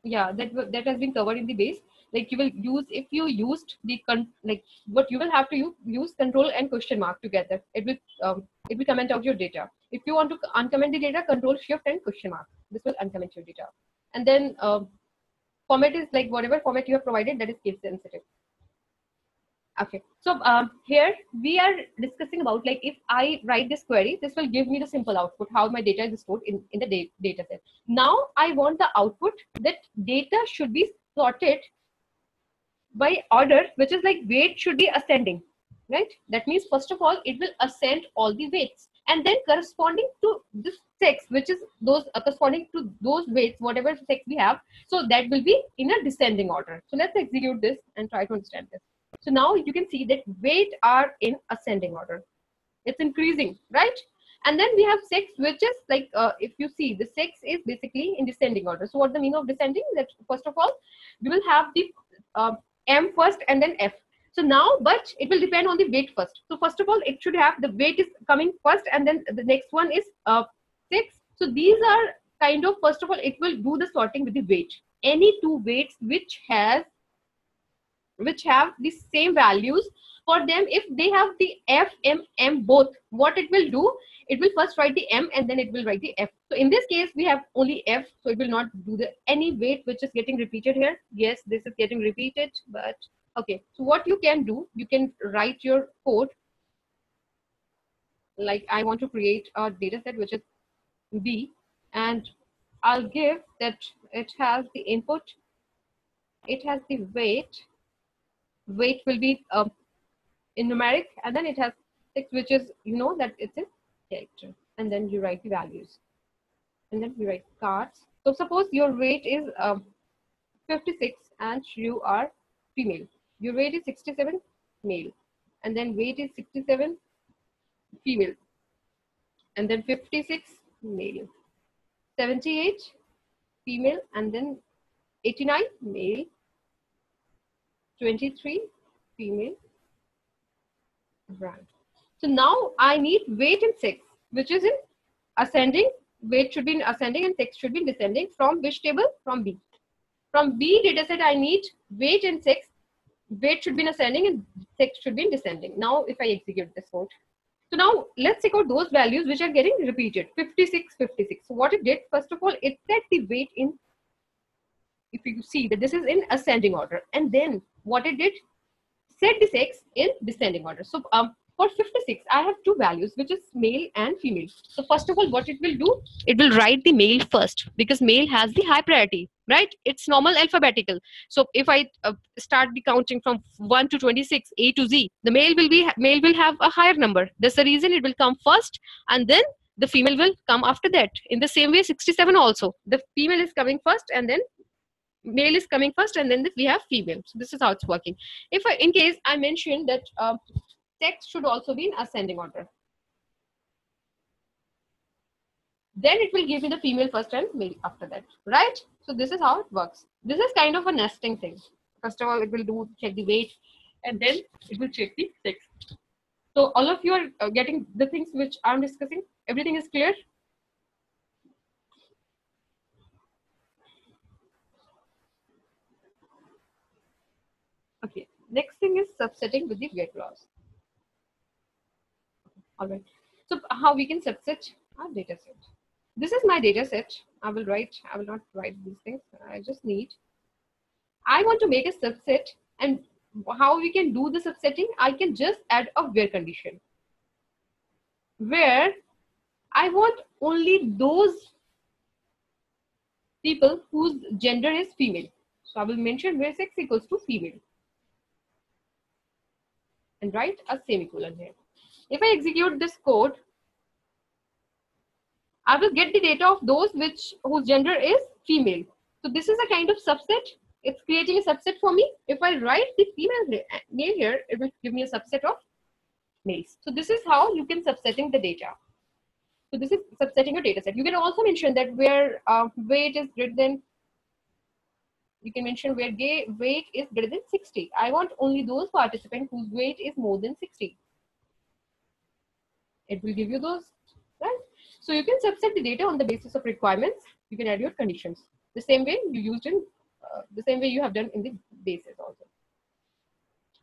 Yeah, that has been covered in the base. Like you will use, if you used the like what you will have to use control and question mark together. It will comment out your data. If you want to uncomment the data, control shift and question mark. This will uncomment your data. And then format is like whatever format you have provided, that is case sensitive. Okay, so here we are discussing about like if I write this query, this will give me the simple output, how my data is stored in the data set. Now I want the output that data should be sorted by order, which is like weight should be ascending, right? That means first of all, it will ascend all the weights, and then corresponding to this sex, which is those corresponding to those weights, whatever sex we have, so that will be in a descending order. So let's execute this and try to understand this. So now you can see that weight are in ascending order. It's increasing, right? And then we have sex, which is like, if you see, the sex is basically in descending order. So what the meaning of descending? That first of all, we will have the M first and then F. So now, but it will depend on the weight first. So first of all, it should have the weight is coming first, and then the next one is sex. So these are kind of, first of all, it will do the sorting with the weight. Any two weights which have the same values for them, if they have the F, M, M both, what it will do, it will first write the M and then it will write the F. So in this case, we have only F, so it will not do the any weight which is getting repeated here. Yes, this is getting repeated, but okay. So what you can do, you can write your code. Like I want to create a data set which is B, and I'll give that it has the input, it has the weight will be in numeric, and then it has 6, which is, you know, that it's in character, and then you write the values, and then you write cards. So suppose your weight is 56 and you are female, your weight is 67 male, and then weight is 67 female, and then 56 male, 78 female, and then 89 male, 23 female. Right. So now I need weight and sex, which is in ascending. Weight should be in ascending and sex should be in descending. From which table? From B. From B dataset, I need weight and sex. Weight should be in ascending and sex should be in descending. Now, if I execute this code. So now let's check out those values which are getting repeated. 56, 56. So what it did, first of all, it set the weight in, if you see that this is in ascending order. And then what it did, set the sex in descending order. So for 56, I have two values, which is male and female. So first of all, what it will do, it will write the male first, because male has the high priority, right? It's normal alphabetical. So if I start the counting from 1 to 26, A to Z, the male will have a higher number. That's the reason it will come first, and then the female will come after that. In the same way, 67 also, the female is coming first, and then male is coming first, and then we have female. So this is how it's working. If in case I mentioned that sex should also be in ascending order. Then it will give me the female first and male after that, right? So this is how it works. This is kind of a nesting thing. First of all, it will do check the weight, and then it will check the sex. So all of you are getting the things which I'm discussing. Everything is clear. Okay. Next thing is subsetting with the weight loss. All right. So how we can subset our data set. This is my data set. I will not write these things. I want to make a subset, and how we can do the subsetting, I can just add a where condition where I want only those people whose gender is female. So I will mention where sex equals to female and write a semicolon here. If I execute this code, I will get the data of those whose gender is female. So this is a kind of subset. It's creating a subset for me. If I write the female name here, it will give me a subset of males. So this is how you can subsetting the data. So this is subsetting a data set. You can also mention that where weight is greater than, you can mention where weight is greater than 60. I want only those participants whose weight is more than 60. It will give you those, right? So you can subset the data on the basis of requirements. You can add your conditions. The same way you used in, the same way you have done in the basis also.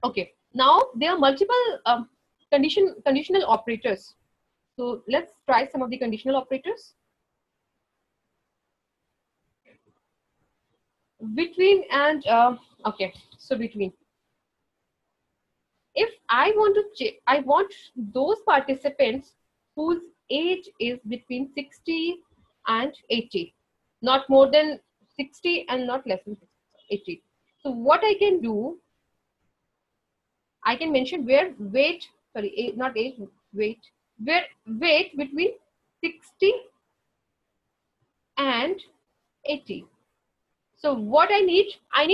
Okay, now there are multiple conditional operators. So let's try some of the conditional operators. Between and, okay, so between. If I want to I want those participants whose age is between 60 and 80, not more than 60 and not less than 80. So what I can do, I can mention where weight, sorry, not age, weight, where weight between 60 and 80. So what I need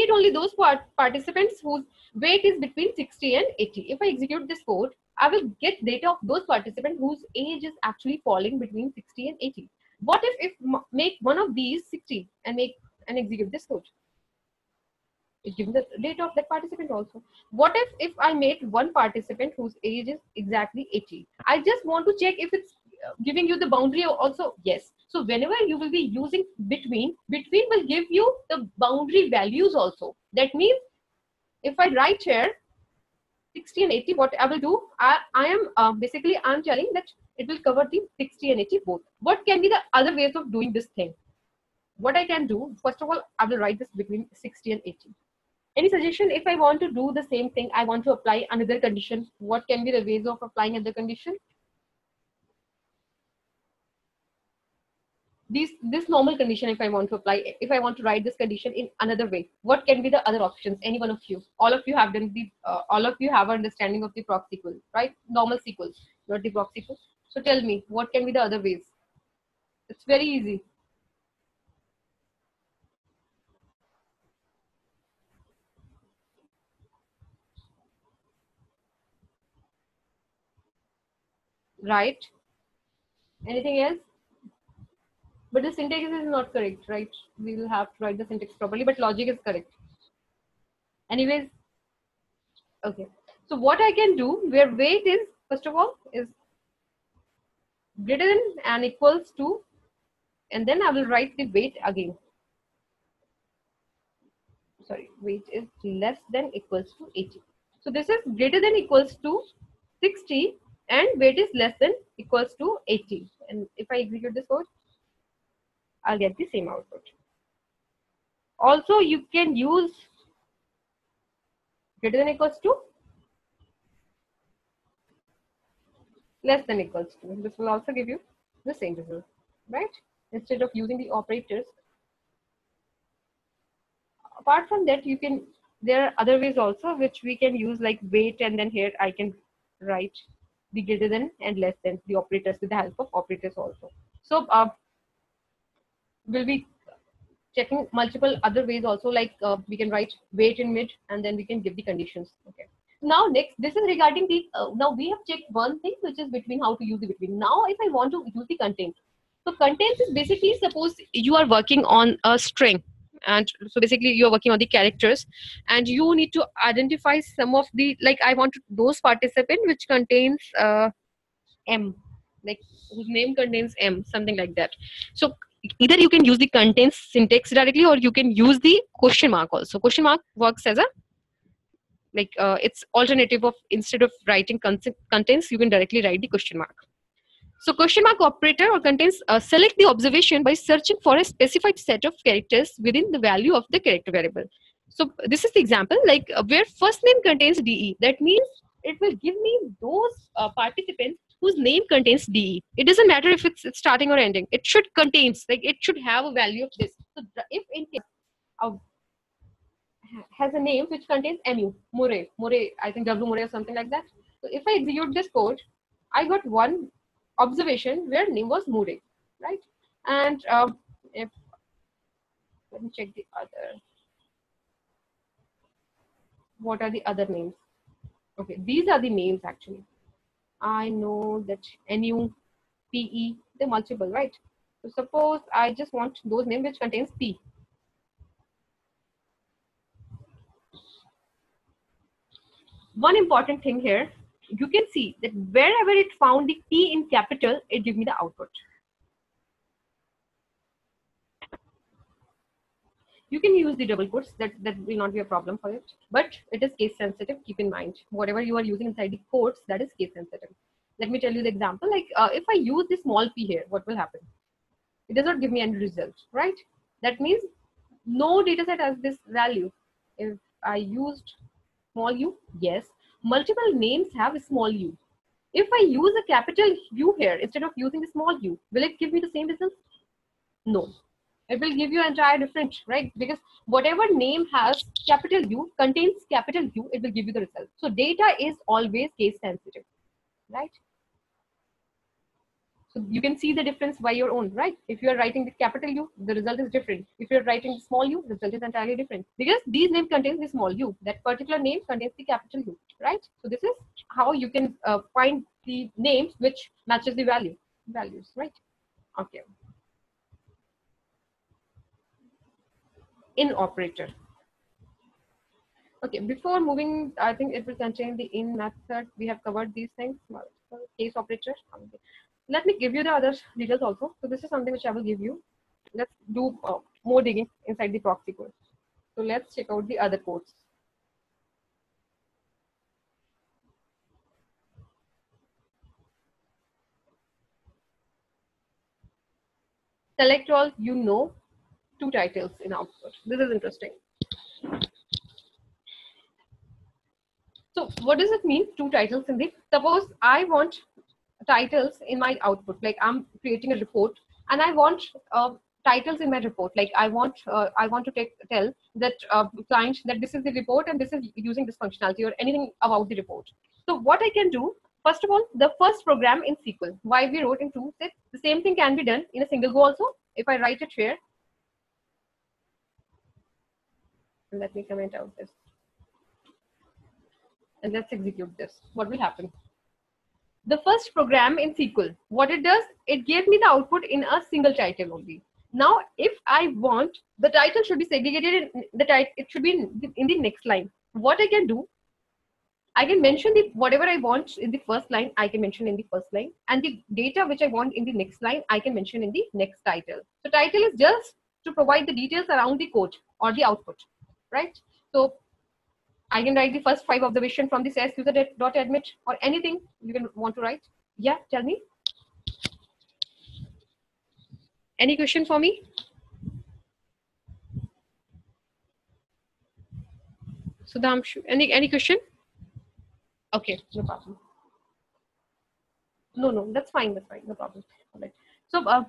only those participants whose weight is between 60 and 80. If I execute this code, I will get data of those participants whose age is actually falling between 60 and 80. What if make one of these 60 and execute this code? It gives the data of that participant also. What if I made one participant whose age is exactly 80? I just want to check if it's giving you the boundary also. Yes. So whenever you will be using between will give you the boundary values also. That means if I write here 60 and 80, what I will do, I am basically I'm telling that it will cover the 60 and 80 both. What can be the other ways of doing this thing? What I can do, first of all, I will write this between 60 and 80. Any suggestion if I want to do the same thing, I want to apply another condition? What can be the ways of applying another condition? This normal condition, if I want to apply, if I want to write this condition in another way, what can be the other options? Any one of you? All of you have done the, all of you have understanding of the proc SQL, right? Normal SQL, not the proc SQL. So tell me, what can be the other ways? It's very easy. Right? Anything else? But the syntax is not correct, right? We will have to write the syntax properly, but logic is correct. Anyways, okay. So what I can do, where weight is, first of all, is greater than and equals to, and then I will write the weight again. Sorry, weight is less than equals to 80. So this is greater than equals to 60 and weight is less than equals to 80. And if I execute this code, I'll get the same output. Also, you can use greater than equals to, less than equals to. This will also give you the same result, right? Instead of using the operators. Apart from that, you can, there are other ways also which we can use, like weight, and then here I can write the greater than and less than, the operators, with the help of operators also. So we'll be checking multiple other ways also, like we can write weight in mid, and then we can give the conditions. Okay. Now next, this is regarding the, now we have checked one thing, which is between, how to use the between. Now if I want to use the content, So contains is basically, suppose you are working on a string, and so basically you're working on the characters, and you need to identify some of the, like I want those participant which contains M, like whose name contains M, something like that. So either you can use the contains syntax directly, or you can use the question mark also. Question mark works as a, like it's alternative of, instead of writing contains, you can directly write the question mark. So question mark operator or contains select the observation by searching for a specified set of characters within the value of the character variable. So this is the example, like where first name contains DE. That means it will give me those participants whose name contains DE. It doesn't matter if it's starting or ending. It should contains, like it should have a value of this. So if in case has a name which contains MU, Murray, I think W Murray or something like that. So if I execute this code, I got one observation where name was Murray, right? And if, let me check the other, what are the other names? Okay, these are the names actually. I know that NU, PE, they're multiple, right? So suppose I just want those names which contains P. One important thing here, you can see that wherever it found the P in capital, it gives me the output. You can use the double quotes, that will not be a problem for it, but it is case sensitive. Keep in mind, whatever you are using inside the quotes, that is case sensitive. Let me tell you the example, like if I use the small p here, what will happen? It does not give me any result, right? That means no data set has this value. If I used small u, yes, multiple names have a small u. If I use a capital U here instead of using the small u, will it give me the same result? No. It will give you entire different, right? Because whatever name has capital U, contains capital U, it will give you the result. So data is always case sensitive, right? So you can see the difference by your own, right? If you are writing the capital U, the result is different. If you're writing the small u, the result is entirely different. Because these names contains the small u, that particular name contains the capital U, right? So this is how you can find the names which matches the values, right? Okay. In operator. Okay, before moving, I think it will contain the in method. We have covered these things. Case operator. Okay. Let me give you the other details also. So this is something which I will give you. Let's do more digging inside the proxy code. So let's check out the other codes. Select all, you know, two titles in output. This is interesting. So what does it mean, two titles in the, suppose I want titles in my output, like I'm creating a report and I want titles in my report, like I want to tell that client that this is the report and this is using this functionality or anything about the report. So what I can do, first of all, the first program in SQL, why we wrote in two sets, the same thing can be done in a single go also. If I write it here, and let me comment out this, and let's execute this, what will happen? The first program in SQL, what it does, it gave me the output in a single title only. Now, if I want, the title should be segregated in the title, it should be in the next line. What I can do, I can mention the whatever I want in the first line, I can mention in the first line, and the data which I want in the next line, I can mention in the next title. So title is just to provide the details around the code or the output, right? So I can write the first 5 observations from the SAS user.admit or anything you can want to write. Yeah, tell me. Any question for me? Sudhamshu, any question? Okay, no problem. No, that's fine, no problem. All right. So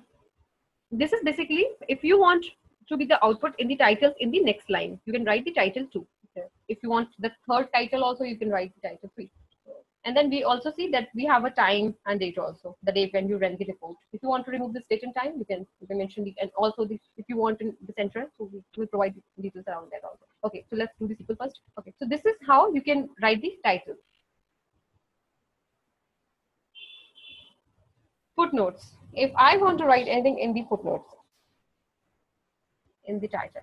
this is basically, if you want to be the output in the titles in the next line, you can write the title 2. Okay. If you want the third title also, you can write the title 3. And then we also see that we have a time and date also, the date when you run the report. If you want to remove this date and time, you can mention the, and also the, if you want in the center, so we will provide details around that also. Okay, so let's do the SQL first. Okay, so this is how you can write the title. Footnotes. if I want to write anything in the footnotes, in the title.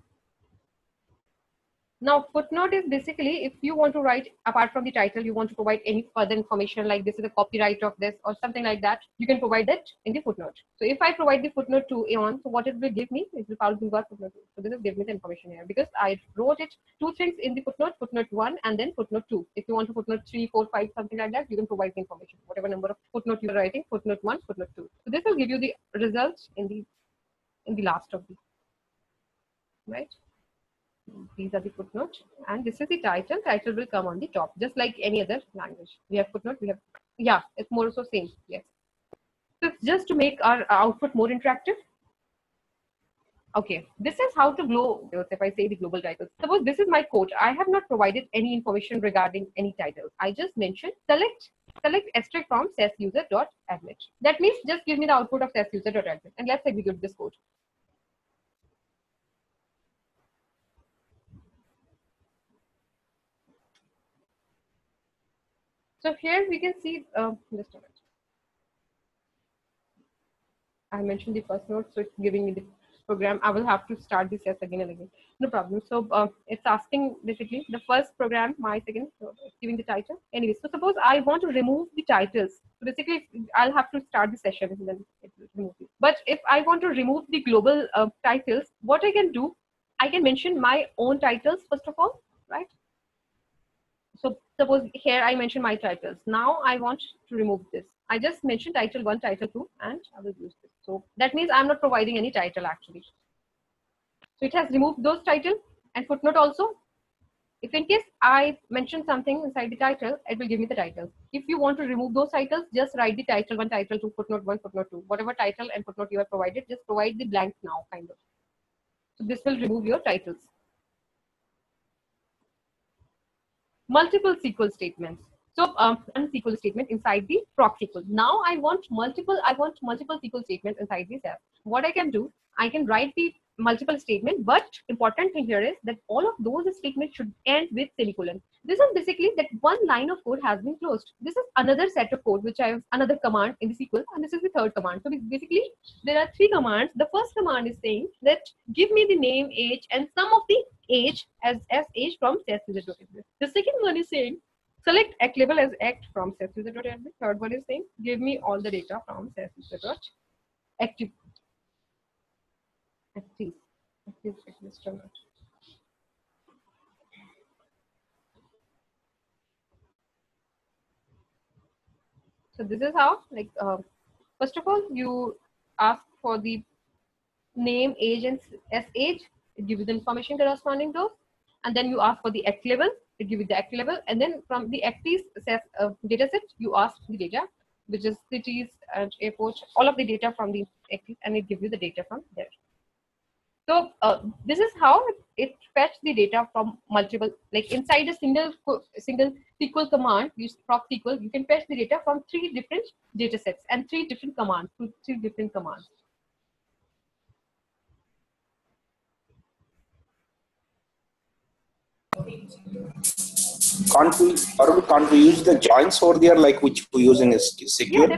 Now, footnote is basically if you want to write apart from the title, you want to provide any further information like this is a copyright of this or something like that, you can provide that in the footnote. So if I provide the footnote 2 on, so what it will give me? It will probably got footnote 2. So this will give me the information here because I wrote it two things in the footnote 1 and then footnote 2. If you want to footnote 3, 4, 5, something like that, you can provide the information. Whatever number of footnote you are writing, footnote 1, footnote 2. So this will give you the results in the last of the, right? These are the footnotes, and this is the title. Title will come on the top, just like any other language. We have footnote, we have, yeah, it's more so same, yes. So it's just to make our output more interactive. Okay, this is how to glow, if I say the global title. Suppose this is my code. I have not provided any information regarding any title. I just mentioned select extract from sasuser.admit. That means just give me the output of sasuser.admit, and let's execute this code. So here we can see, just a minute. I mentioned the first note, so it's giving me the program. I will have to start this yes again and again. No problem. So it's asking basically the first program, my second, so it's giving the title. Anyway, so suppose I want to remove the titles. So basically, I'll have to start the session and then it will remove it. But if I want to remove the global titles, what I can do, I can mention my own titles first of all, right? So suppose here I mention my titles. Now I want to remove this. I just mentioned title 1, title 2, and I will use this. So that means I'm not providing any title actually. So it has removed those title and footnote also. If in case I mention something inside the title, it will give me the title. If you want to remove those titles, just write the title 1, title 2, footnote 1, footnote 2. Whatever title and footnote you have provided, just provide the blank now kind of. So this will remove your titles. Multiple SQL statements. So one SQL statement inside the proc SQL. Now I want multiple SQL statements inside the SAS. What I can do, I can write the multiple statement, but important thing here is that all of those statements should end with semicolon. This is basically that one line of code has been closed. This is another set of code which I have another command in the SQL, and this is the third command. So basically there are three commands. The first command is saying that give me the name, age, and some of the age as age from SAS user.admit. The second one is saying select act label as act from SAS user.admit. Third one is saying give me all the data from SAS user.active. Active administrator. So this is how, like, first of all, you ask for the name, age, and age. It gives you the information corresponding to, and then you ask for the act level. It gives you the act level, and then from the active data set, you ask the data, which is cities and airports, all of the data from the active, and it gives you the data from there. So this is how it fetch the data from multiple, like inside a single SQL command, use proc SQL, you can fetch the data from 3 different data sets and 3 different commands, 3 different commands. Can't we use the joins over there like which we use in secure?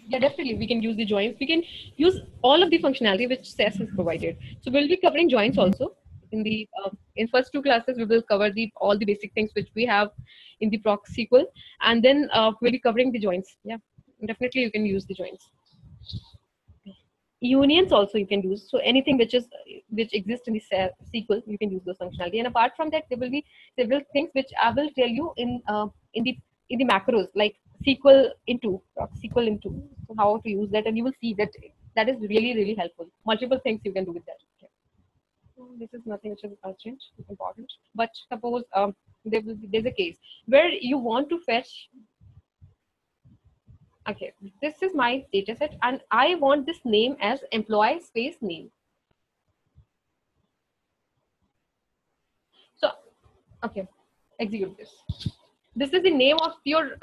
Yeah, definitely. We can use the joins. We can use all of the functionality which SAS has provided. So we'll be covering joins also in the in first 2 classes. We will cover all the basic things which we have in the proc SQL, and then we'll be covering the joins. Yeah, definitely you can use the joins. Unions also you can use. So anything which exists in the SQL, you can use those functionality. And apart from that, there will be several things which I will tell you in the macros, like SQL into, SQL into, so how to use that, and you will see that that is really helpful. Multiple things you can do with that. Okay. This is nothing which is urgent, important. But suppose there's a case where you want to fetch. Okay, this is my data set, and I want this name as employee space name. So, okay, execute this. This is the name of your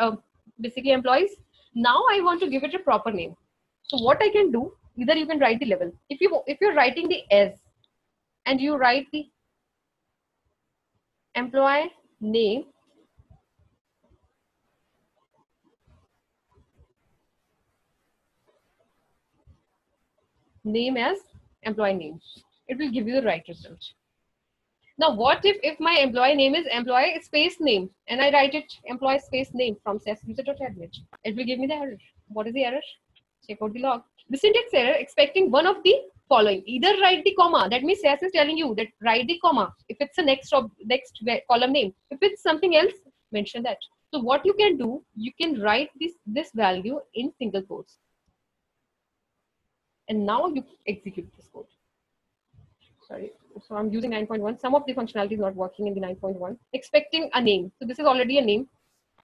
basically employees. Now I want to give it a proper name. So what I can do, either you can write the level. If you're writing the S and you write the employee name, name as employee name. It will give you the right result. Now, what if my employee name is employee space name and I write it employee space name from SAS user.admit? It will give me the error. What is the error? Check out the log. The syntax error expecting one of the following. Either write the comma. That means SAS is telling you that write the comma if it's a next column name. If it's something else, mention that. So what you can do, you can write this value in single quotes. And now you execute this code. Sorry, so I'm using 9.1. Some of the functionality is not working in the 9.1. Expecting a name. So this is already a name.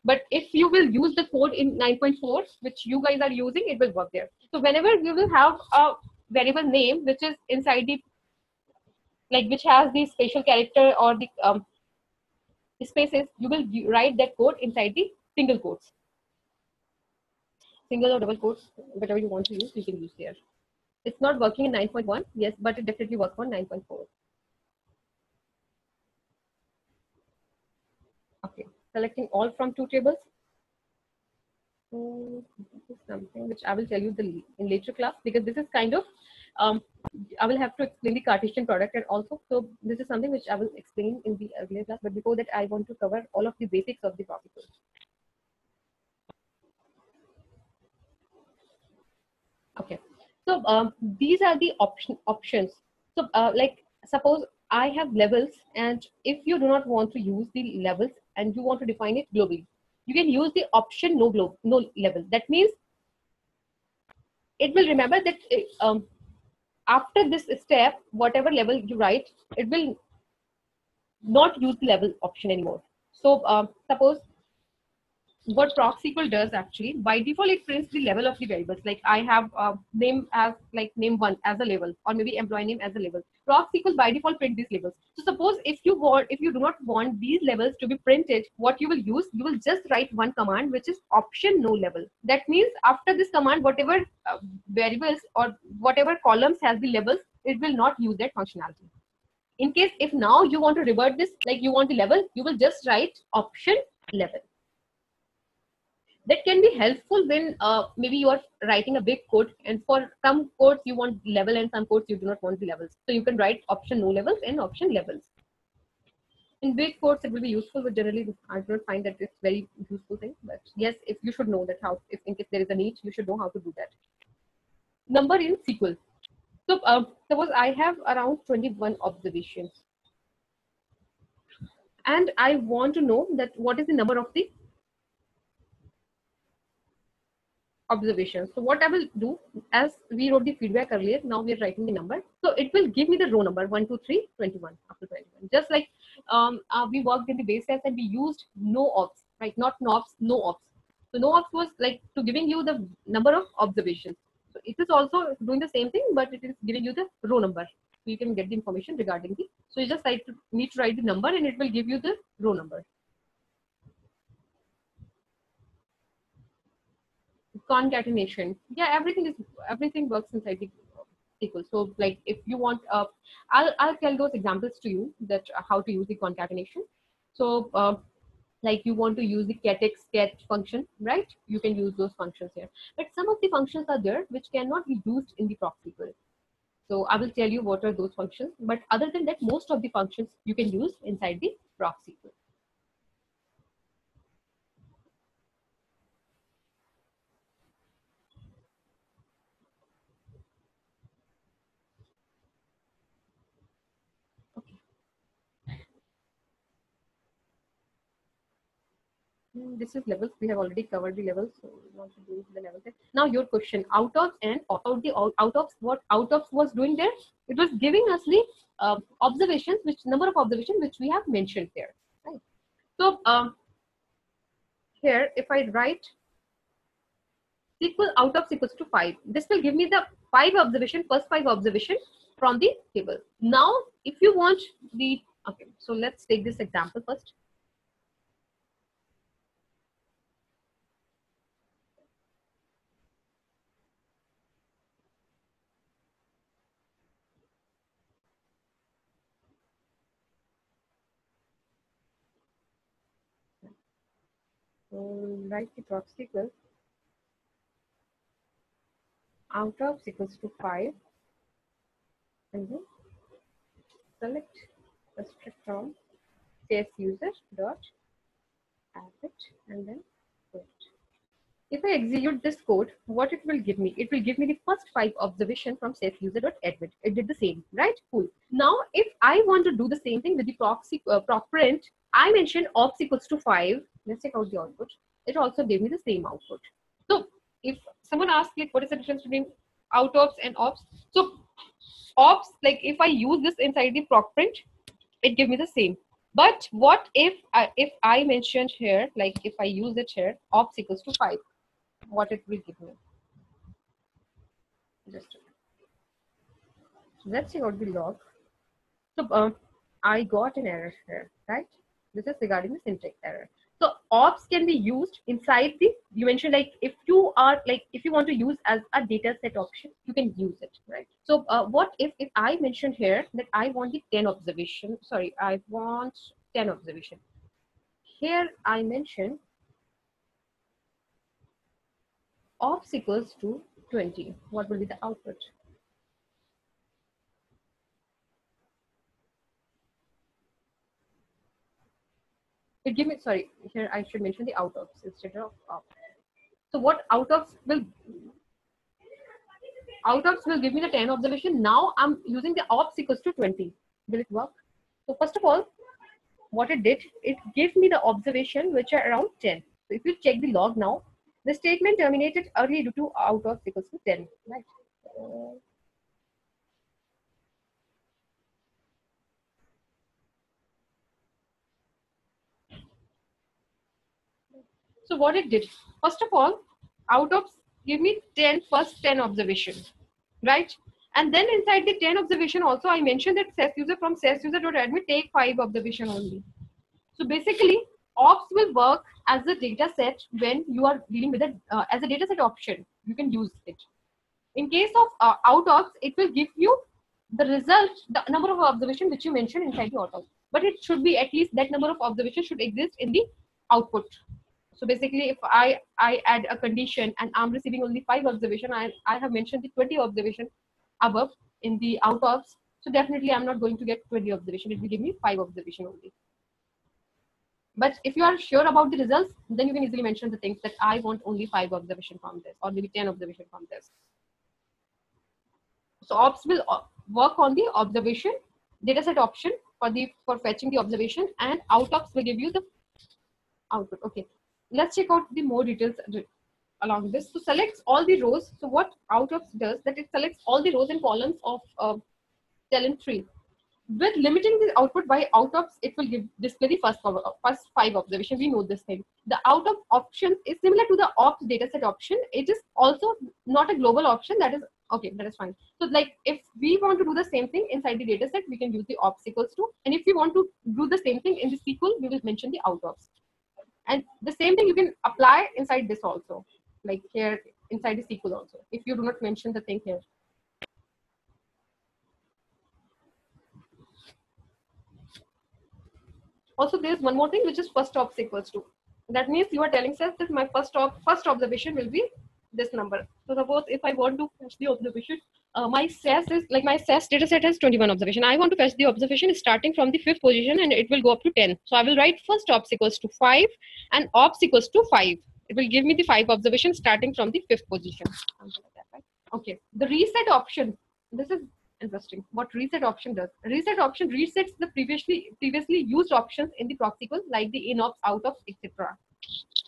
But if you will use the code in 9.4, which you guys are using, it will work there. So whenever you will have a variable name, which is inside the, like which has the special character or the spaces, you will write that code inside the single quotes. Single or double quotes, whatever you want to use, you can use there. It's not working in 9.1, yes, but it definitely works on 9.4. Okay, selecting all from two tables. So this is something which I will tell you in later class, because this is kind of, I will have to explain the Cartesian product and also, so this is something which I will explain in the earlier class, but before that I want to cover all of the basics of the property. Okay, so these are the options. So like suppose I have levels, and if you do not want to use the levels and you want to define it globally, you can use the option no level. That means it will remember that after this step, whatever level you write, it will not use the level option anymore. So suppose what proc_SQL does actually, by default, it prints the level of the variables. Like I have name as like name1 as a label, or maybe employee name as a label. Proc_SQL by default print these labels. So suppose if you do not want these labels to be printed, what you will use, you will just write one command, which is option no level. That means after this command, whatever variables or whatever columns has the labels, it will not use that functionality. In case if now you want to revert this, like you want the level, you will just write option level. That can be helpful when maybe you are writing a big code, and for some codes you want level and some codes you do not want the levels. So you can write option no levels and option levels. In big codes it will be useful, but generally I do not find that it's very useful thing. But yes, if you should know that how, if in case there is a need, you should know how to do that. Number in SQL. So suppose I have around 21 observations, and I want to know that what is the number of the observations. So what I will do, as we wrote the feedback earlier, now we are writing the number. So it will give me the row number 1, 2, 3, 21 up to 21. Just like we worked in the base test and we used no ops, right? Not nops, no ops. So no ops was like to giving you the number of observations. So it is also doing the same thing, but it is giving you the row number. So you can get the information regarding the. So you just need to write the number, and it will give you the row number. Concatenation, yeah, everything works inside the SQL. So like if you want I'll tell those examples to you, that how to use the concatenation. So like you want to use the get function, right? You can use those functions here, but some of the functions are there which cannot be used in the proc_SQL. So I will tell you what are those functions, but other than that, most of the functions you can use inside the proc_SQL. This is levels. We have already covered the levels, so we want to do the levels. Now your question, out of and out of what out of was doing there? It was giving us the observations, which number of observations which we have mentioned there. Right. So here, if I write SQL out of equals to 5, this will give me the first 5 observation from the table. Now, if you want the okay, so let's take this example first. So write the proc_SQL out of equals to 5. and then select restrict from SAS user dot add it, and then quit. If I execute this code, what it will give me? It will give me the first 5 observation from safe-user.admit. It did the same, right? Cool. Now, if I want to do the same thing with the proxy proc print, I mentioned ops equals to 5. Let's check out the output. It also gave me the same output. So, if someone asks, like, what is the difference between out ops and ops? So, ops, like, if I use this inside the proc print, it gives me the same. But what if I mentioned here, like, if I use it here, ops equals to 5? What it will give me. Just let's see what the log. So I got an error here, right? This is regarding the syntax error. So ops can be used inside the, you mentioned, like, if you are like, if you want to use as a data set option, you can use it, right? So what if I mentioned here that I want the 10 observation, sorry, I want 10 observation. Here I mentioned ops equals to 20. What will be the output? It give me, sorry, here I should mention the out ops instead of ops. So what out ops will give me the 10 observation. Now I'm using the ops equals to 20. Will it work? So first of all, what it did, it gave me the observation which are around 10. So if you check the log now, the statement terminated early due to out ops equals to 10, right? So what it did, first of all, out ops give me first 10 observations, right? And then inside the 10 observation also, I mentioned that SAS user from SAS user.admit take 5 observation only. So basically, ops will work as a data set when you are dealing with it as a data set option. You can use it. In case of out ops, it will give you the result, the number of observation which you mentioned inside the out ops. But it should be at least that number of observation should exist in the output. So basically, if I add a condition and I'm receiving only 5 observation, I have mentioned the 20 observation above in the out ops. So definitely I'm not going to get 20 observation. It will give me 5 observation only. But if you are sure about the results, then you can easily mention the things that I want only 5 observation from this, or maybe 10 observation from this. So ops will work on the observation dataset option for fetching the observation, and out ops will give you the output. Okay, let's check out the more details along this. So selects all the rows. So what out ops does, that it selects all the rows and columns of talent tree. With limiting the output by out ops, it will display the first 5 observation. We know this thing. The out of option is similar to the ops dataset option. It is also not a global option. That is okay. That is fine. So like if we want to do the same thing inside the dataset, we can use the ops equals to. And if we want to do the same thing in the SQL, we will mention the out ops. And the same thing you can apply inside this also, like here inside the SQL also. If you do not mention the thing here. Also, there's one more thing, which is first ops equals to. That means you are telling us that my first observation will be this number. So suppose if I want to fetch the observation, my SAS is like my SAS data set has 21 observation. I want to fetch the observation starting from the 5th position and it will go up to 10. So I will write first ops equals to 5 and ops equals to 5. It will give me the 5 observations starting from the 5th position. Something like that, right? Okay. The reset option. This is interesting. What reset option does? Reset option resets the previously used options in the proc SQL, like the in ops, out ops, etc.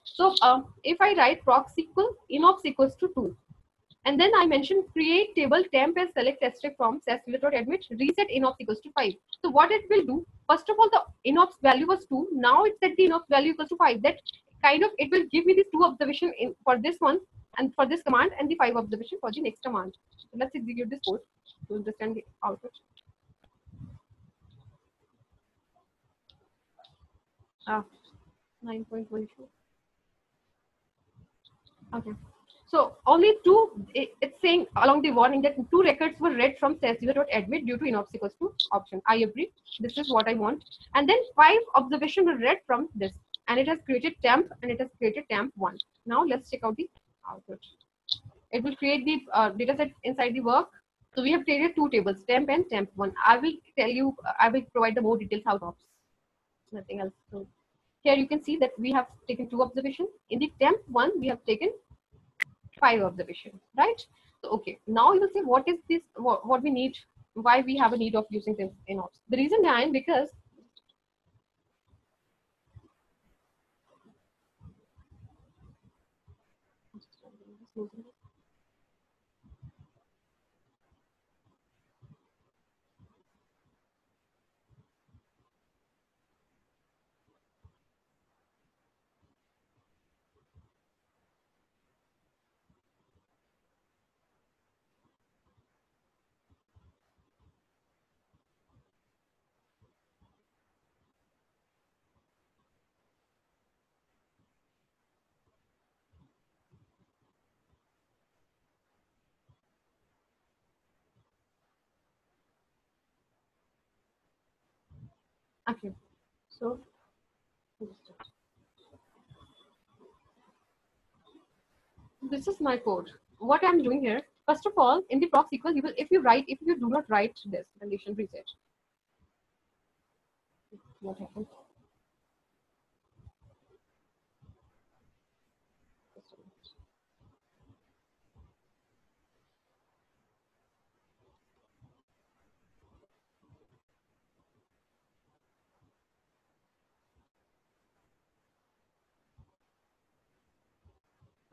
So if I write proc SQL in ops equals to 2, and then I mentioned create table temp and select asterisk from SAS.admit reset in ops equals to 5. So what it will do? First of all, the in ops value was 2. Now it's set the in ops value equals to 5. That kind of it will give me the 2 observation in for this one and for this command, and the 5 observation for the next command. So let's execute this code to understand the output. 9.12. Okay. So only 2, it's saying along the warning that 2 records were read from SAS.admit due to in ops equals to option. I agree. This is what I want. And then 5 observations were read from this. And it has created temp and it has created temp 1. Now let's check out the output. It will create the data set inside the work. So we have created two tables, temp and temp1. I will tell you, I will provide the more details how to nothing else. So here you can see that we have taken 2 observations. In the temp1, we have taken 5 observations, right? So, okay, now you will say what is this, what we need, why we have a need of using this in ops. The reason behind, because okay, so this is my code. What I'm doing here, first of all, in the proc SQL, you will, if you do not write this condition reset, what happens?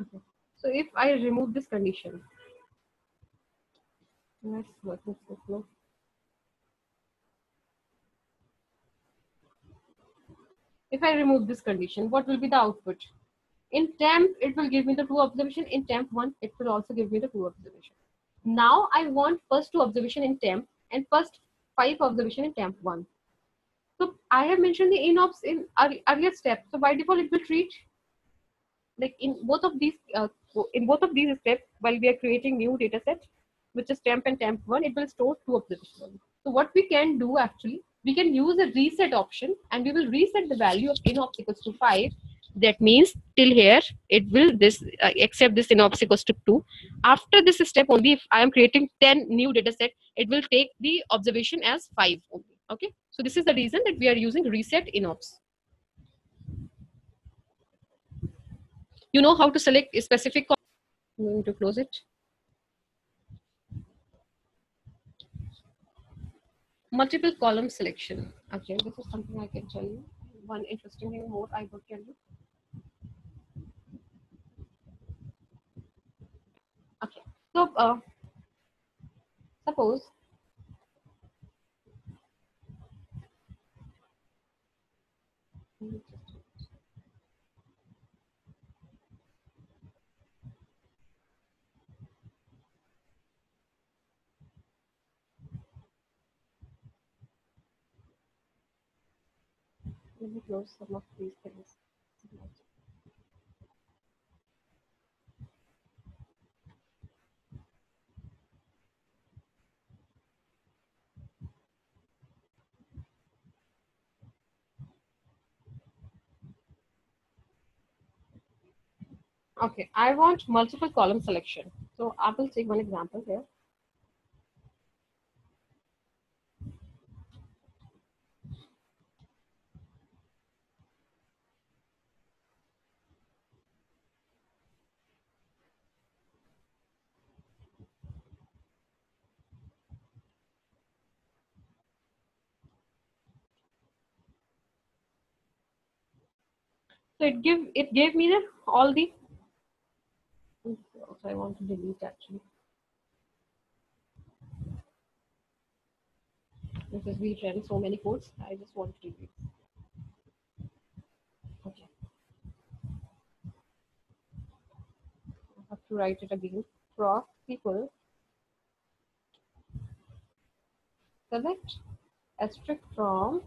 Okay. So if I remove this condition, let's work with this flow. If I remove this condition, what will be the output? In temp, it will give me the 2 observation. In temp1, it will also give me the 2 observation. Now I want first 2 observation in temp and first 5 observation in temp1. So I have mentioned the inops in earlier steps. So by default, it will treat like in both of these steps, while we are creating new data set, which is temp and temp1, it will store 2 observations. So what we can do actually, we can use a reset option and we will reset the value of inops equals to 5. That means till here it will this accept this inops equals to 2. After this step only, if I am creating 10 new data set, it will take the observation as 5 only. Okay, so this is the reason that we are using reset inops. You know how to select a specific. I'm going to close it. Multiple column selection. Okay, this is something I can tell you. One interesting thing more I would tell you. Okay, so suppose let me close some of these things. Okay, I want multiple column selection. So I will take one example here. So it gave me the all the. So I want to delete actually because we ran so many codes. I just want to delete. Okay, I have to write it again. Proc people select asterisk from.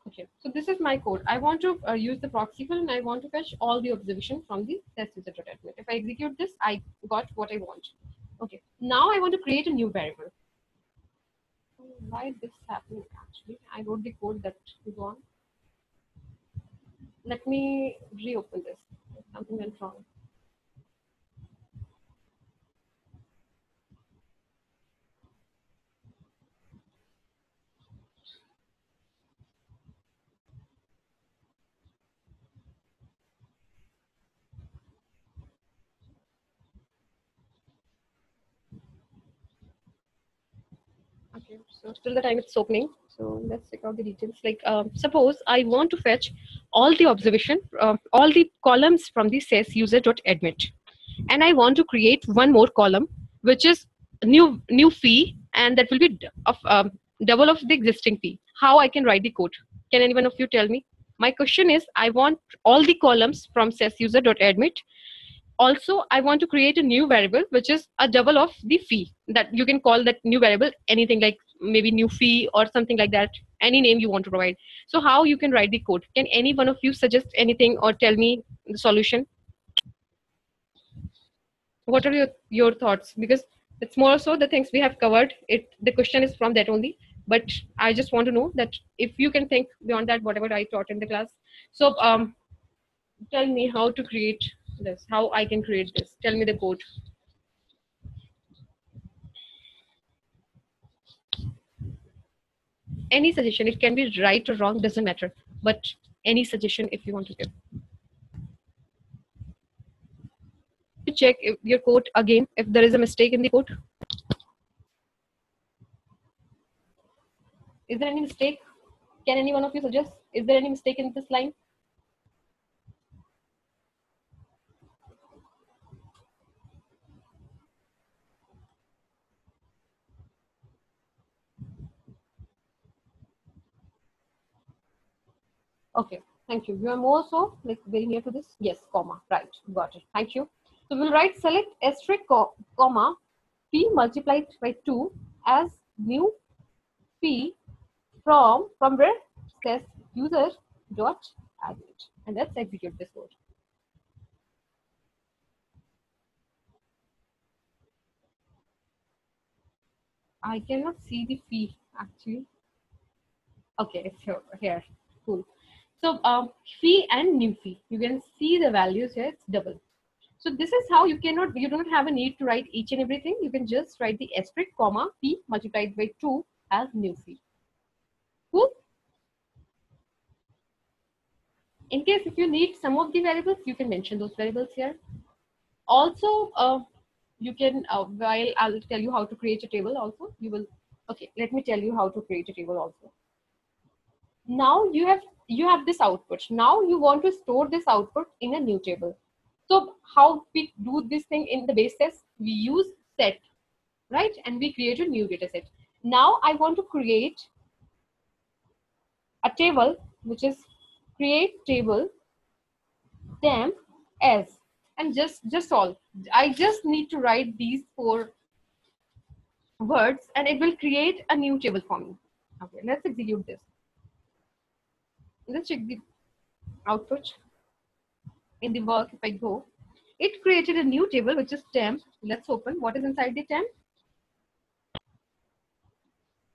Okay, so this is my code. I want to use the proxy and I want to fetch all the observation from the test user attachment. If I execute this, I got what I want. Okay, now I want to create a new variable. Why is this happening actually? I wrote the code that we want. Let me reopen this. Something went wrong. Okay, so still the time it's opening. So let's check out the details. Like, suppose I want to fetch all the observation, all the columns from the SAS user.admit, and I want to create one more column, which is new fee, and that will be of double of the existing fee. How I can write the code? Can anyone of you tell me? My question is, I want all the columns from SAS user.admit. Also, I want to create a new variable which is a double of the fee. That you can call that new variable anything, like maybe new fee or something like that, any name you want to provide. So how you can write the code? Can any one of you suggest anything or tell me the solution? What are your thoughts? Because it's more so the things we have covered it, the question is from that only, but I just want to know that if you can think beyond that, whatever I taught in the class. So tell me how to create this, how I can create this. Tell me the code. Any suggestion, it can be right or wrong, doesn't matter, but any suggestion if you want to give. To check if your code again, if there is a mistake in the code. Is there any mistake? Can any one of you suggest? Is there any mistake in this line? Okay, thank you. You are more so like very near to this. Yes, comma, right, got it. Thank you. So we'll write select asterisk comma p multiplied by 2 as new p from where? Says user dot admit, and let's execute this code. I cannot see the fee actually. Okay, it's here. Cool. So fee and new fee, you can see the values here, it's double. So this is how you don't have a need to write each and everything. You can just write the asterisk comma fee multiplied by 2 as new fee. Cool. In case if you need some of the variables, you can mention those variables here. Also, you can while I'll tell you how to create a table also, you will, okay, let me tell you how to create a table also. Now you have this output. Now you want to store this output in a new table. So how we do this thing in the base test? We use set, right? And we create a new data set. Now I want to create a table, which is create table temp as, and just all. I just need to write these 4 words and it will create a new table for me. Okay, let's execute this. Let's check the output. In the work, if I go, it created a new table which is temp. Let's open what is inside the temp.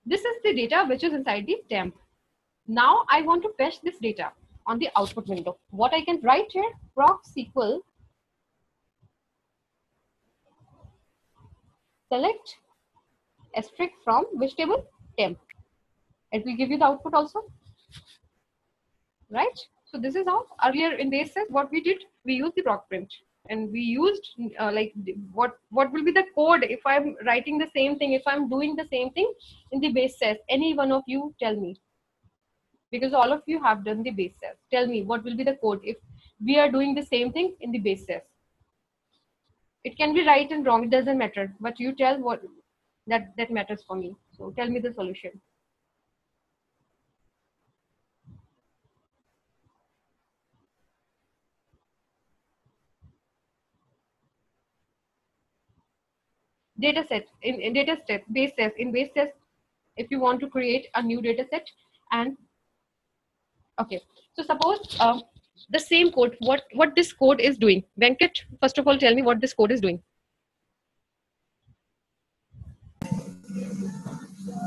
This is the data which is inside the temp. Now I want to fetch this data on the output window. What I can write here, proc SQL select asterisk from which table? Temp. It will give you the output also, right? So this is how earlier in base test what we did, we used the proc print and we used like what will be the code if I'm writing the same thing, if I'm doing the same thing in the base test. Any one of you tell me, because all of you have done the base test. Tell me what will be the code if we are doing the same thing in the base test. It can be right and wrong, it doesn't matter, but you tell what that matters for me. So tell me the solution. Data set in data set base test. In base test, if you want to create a new data set, and okay, so suppose the same code, what this code is doing. Venkat, first of all, tell me what this code is doing.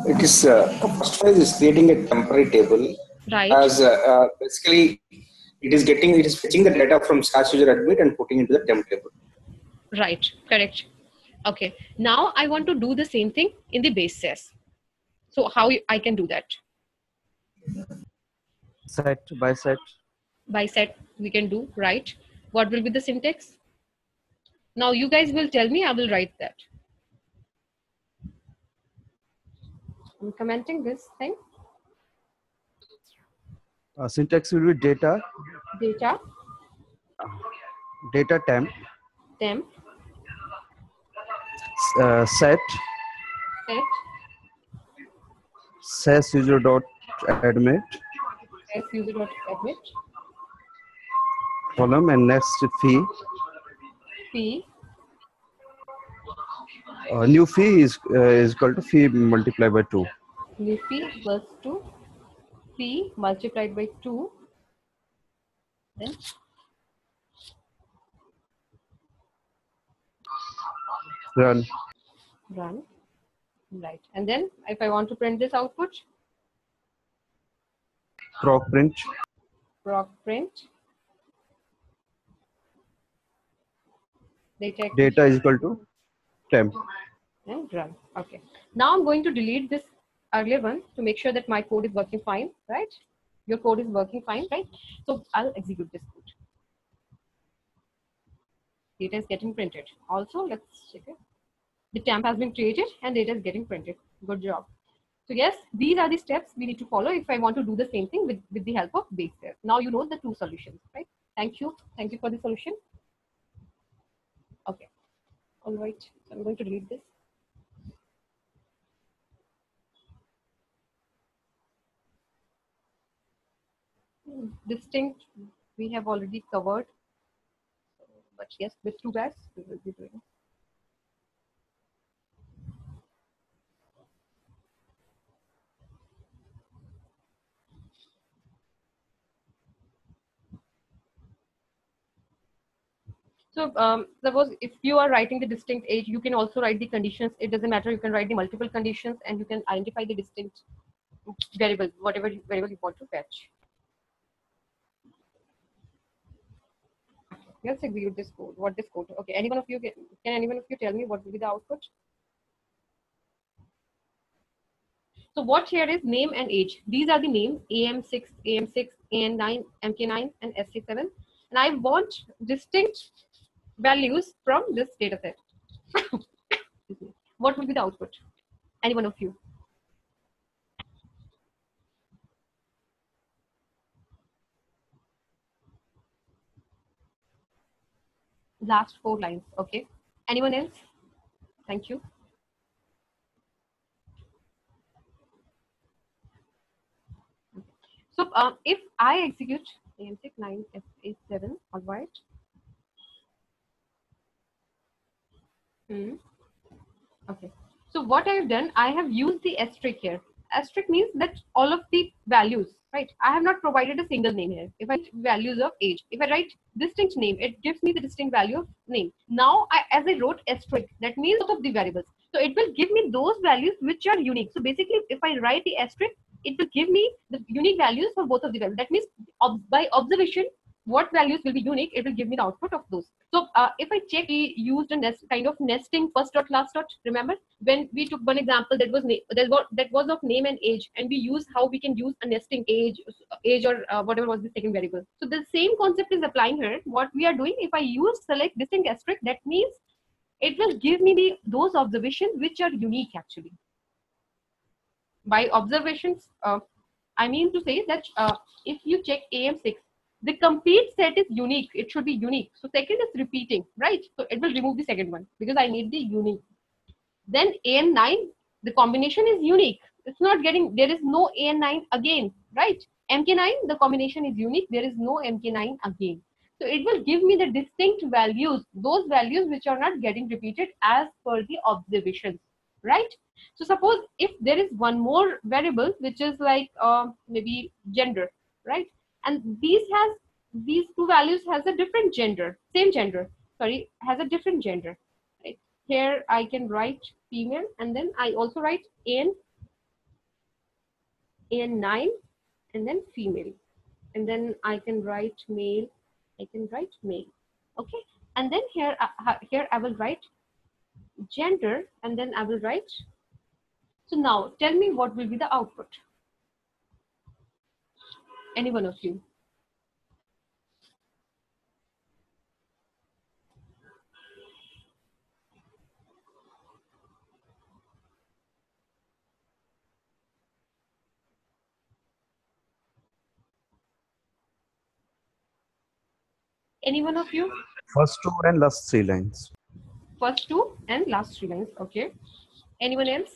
It is first phase is creating a temporary table. Right. As basically It is fetching the data from SAS user admit and putting into the temp table. Right, correct. Okay, now I want to do the same thing in the base SAS. So how I can do that? Set by set. By set we can do, right? What will be the syntax? Now you guys will tell me, I will write that. I'm commenting this thing. Syntax will be data temp temp set SAS user dot admit as user.admit column and next fee. New fee is equal to fee multiplied by 2. New fee equals to fee multiplied by 2. Then Run. Right. And then if I want to print this output, Proc print. Data is equal to temp. And run. Okay. Now I'm going to delete this earlier one to make sure that my code is working fine, right? Your code is working fine, right? So I'll execute this code. Data is getting printed. Also, let's check it. The temp has been created and data is getting printed. Good job. So yes, these are the steps we need to follow if I want to do the same thing with the help of base SAS. Now you know the two solutions, right? Thank you. Thank you for the solution. Okay. All right. So I'm going to delete this. Distinct, we have already covered. But yes, with two guys, we will be doing. So suppose if you are writing the distinct age, you can also write the conditions. It doesn't matter. You can write the multiple conditions and you can identify the distinct variable, whatever variable you want to fetch. Let's execute this code. What this code? Okay. Anyone of you can anyone of you tell me what will be the output? So what here is name and age. These are the names AM6, AM6, AN9, MK9, and SC7. And I want distinct values from this data set. What will be the output? Any one of you? Last 4 lines. Okay. Anyone else? Thank you. So if I execute AM6, 9, S87, all right. Okay. So what I have done, I have used the asterisk here. Asterisk means that all of the values, right? I have not provided a single name here. If I values of age, if I write distinct name, it gives me the distinct value of name. Now, as I wrote asterisk, that means both of the variables. So it will give me those values which are unique. So basically, if I write the asterisk, it will give me the unique values for both of the values. That means by observation, what values will be unique, it will give me the output of those. So if I check, we used a kind of nesting first dot last dot. Remember when we took one example that was of name and age, and we used how we can use a nesting age or whatever was the second variable. So the same concept is applying here. What we are doing, if I use select distinct asterisk, that means it will give me those observations which are unique actually. By observations, I mean to say that if you check AM6, the complete set is unique. It should be unique. So second is repeating, right? So it will remove the second one because I need the unique. Then AN9, the combination is unique. It's not getting, there is no AN9 again, right? MK9, the combination is unique. There is no MK9 again. So it will give me the distinct values, those values which are not getting repeated as per the observations, right? So suppose if there is one more variable, which is like maybe gender, right? And these two values has a different gender, same gender, sorry, has a different gender, right? Here I can write female, and then I also write AN9 and then female. and then I can write male. I can write male. Okay, and then here I will write gender, and then I will write. So now tell me what will be the output. Any one of you? Any one of you? First two and last three lines. First two and last three lines. Okay. Anyone else?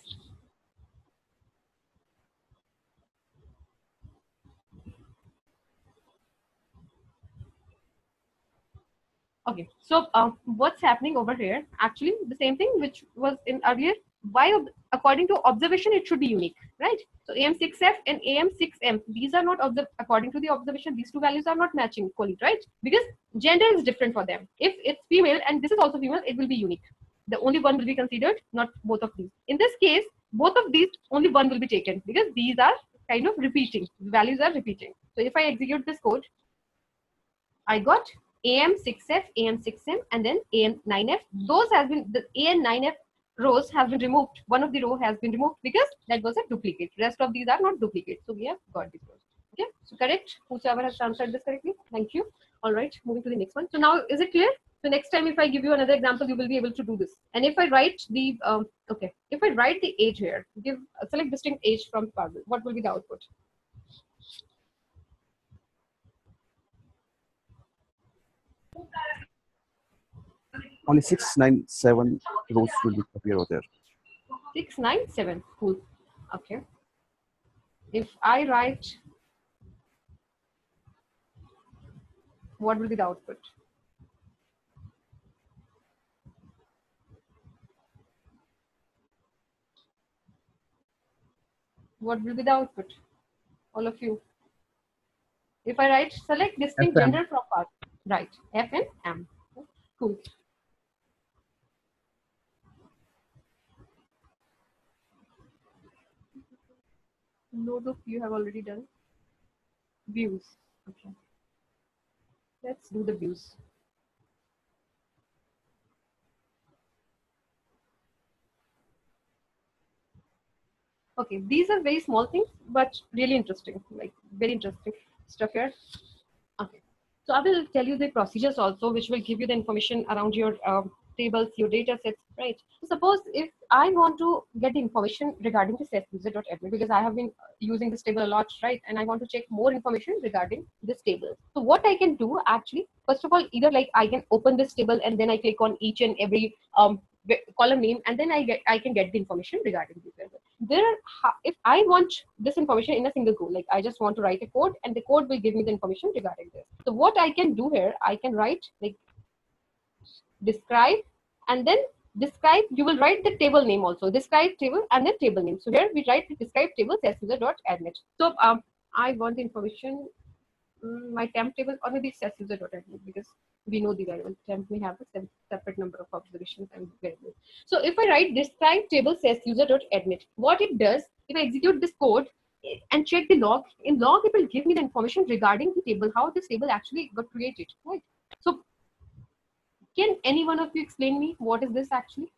Okay. So what's happening over here? Actually, the same thing which was in earlier. Why, according to observation, it should be unique, right? So AM6F and AM6M, these are not according to the observation. These two values are not matching equally, right? Because gender is different for them. If it's female and this is also female, it will be unique. The only one will be considered, not both of these. In this case, both of these, only one will be taken because these are kind of repeating. Values are repeating. So if I execute this code, I got AM6F, AM6M, and then AM9F. Those has been, the A and 9F rows have been removed. One of the row has been removed because that was a duplicate. Rest of these are not duplicate. So we have got these rows. Okay, so correct. Whosoever has answered this correctly, thank you. All right, moving to the next one. So now is it clear? So next time if I give you another example, you will be able to do this. And if I write the, okay, if I write the age here, give select distinct age from Parvel, what will be the output? Only 697 rows will be appear over there. 697. Cool. Okay. If I write, what will be the output? What will be the output? All of you. If I write select distinct FM. gender from part, right? F and M. Cool. Node of you have already done. Views. Okay. Let's do the views. Okay, these are very small things, but really interesting, like very interesting stuff here. Okay, so I will tell you the procedures also, which will give you the information around your tables, your data sets, right? So suppose if I want to get the information regarding the SAS user.admin, because I have been using this table a lot, right? And I want to check more information regarding this table. So what I can do actually, first of all, either like I can open this table and then I click on each and every column name, and then I can get the information regarding this. If I want this information in a single go, like I just want to write a code and the code will give me the information regarding this. So what I can do here, I can write like describe, and then describe, you will write the table name also, describe table and then table name. So here we write the describe table sasuser.admit. So I want the information, my temp table, or maybe sasuser.admit, because we know the variable temp may have a separate number of observations and variables. So if I write describe table sasuser.admit, what it does, if I execute this code and check the log, in log it will give me the information regarding the table, how this table actually got created, right? So can any one of you explain me what is this actually?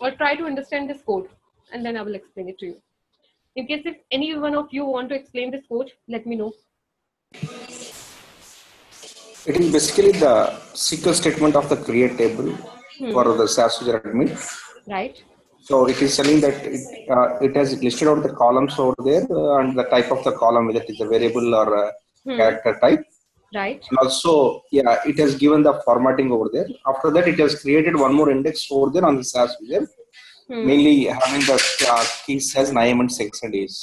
Or try to understand this code and then I will explain it to you. In case if any one of you want to explain this code, let me know. It is basically the SQL statement of the create table for the SAS user admin. Right. So it is telling that it has listed out the columns over there and the type of the column, whether it is a variable or a character type. Right. And also, yeah, it has given the formatting over there. After that, it has created one more index over there on the SAS user, mainly having the keys as name and sex and age.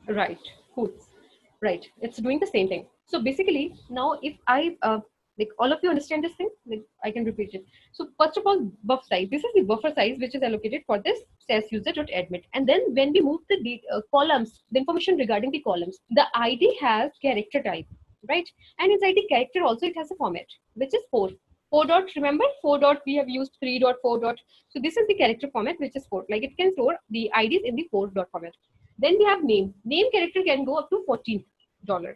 Right. Cool. Right. It's doing the same thing. So basically, now if I like all of you understand this thing, like I can repeat it. So first of all, buffer size. This is the buffer size which is allocated for this SAS user.admit. And then when we move the columns, the information regarding the columns, the ID has character type, right? And inside the character also it has a format, which is 4 4 dot, remember 4 dot, we have used 3 dot, 4 dot. So this is the character format, which is 4. Like it can store the IDs in the 4 dot format. Then we have name. Name character can go up to $14,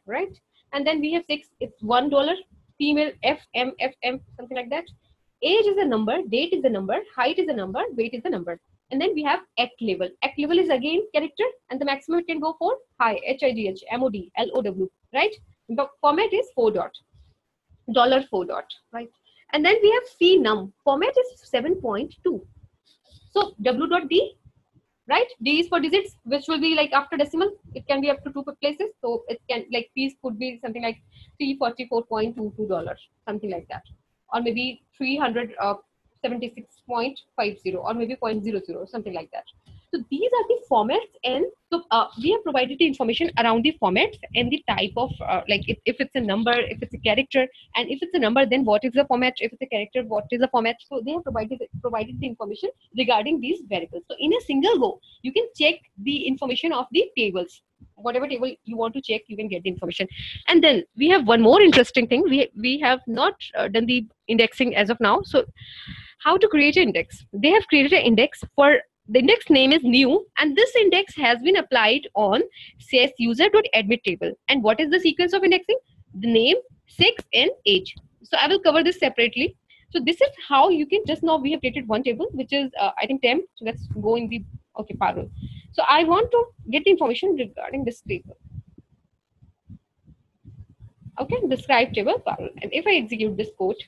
right? And then we have 6, it's $1, female, FM, FM, something like that. Age is a number, date is a number, height is a number, weight is a number. And then we have act level. Act level is again character, and the maximum it can go for high, HIDH, MOD, LOW, right? The format is 4 dot, $4 dot, right? And then we have CNUM. Format is 7.2. So W dot D, right? D is for digits, which will be like after decimal. It can be up to 2 places. So it can, like, piece could be something like $344.22, something like that. Or maybe 376.50, or maybe 0.00, something like that. So these are the formats, and so we have provided the information around the formats and the type of like if it's a number, if it's a character, and if it's a number, then what is the format? If it's a character, what is the format? So they have provided the information regarding these variables. So in a single go, you can check the information of the tables. Whatever table you want to check, you can get the information. And then we have one more interesting thing. We have not done the indexing as of now. So how to create an index? They have created an index for the index name is new, and this index has been applied on SAS user.admit table. And what is the sequence of indexing? The name, sex, and age. So I will cover this separately. So this is how you can, just now we have created one table, which is I think temp. So let's go in the, okay, Parul. So I want to get information regarding this table. Okay, describe table, Parul. And if I execute this code,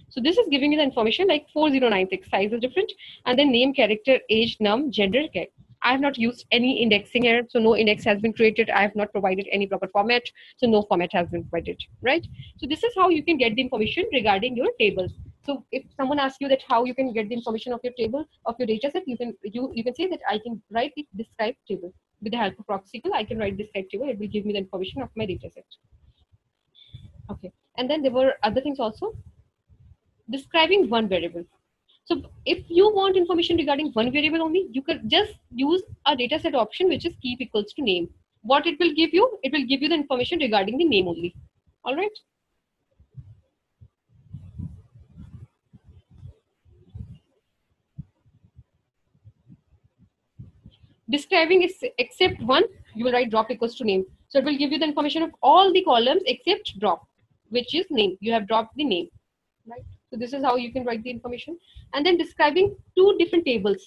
so this is giving you the information like 4096, size is different, and then name, character, age, num, gender. Okay. I have not used any indexing here, so no index has been created. I have not provided any proper format, so no format has been provided, right? So this is how you can get the information regarding your tables. So if someone asks you that how you can get the information of your table, of your data set, you can say that I can write the describe table. With the help of Proxycle, I can write describe table. It will give me the information of my data set. Okay, and then there were other things also. Describing one variable. So if you want information regarding one variable only, you could just use a dataset option, which is keep equals to name. What it will give you? It will give you the information regarding the name only. All right. Describing is except one, you will write drop equals to name. So it will give you the information of all the columns except drop, which is name. You have dropped the name, right? So this is how you can write the information. And then describing two different tables.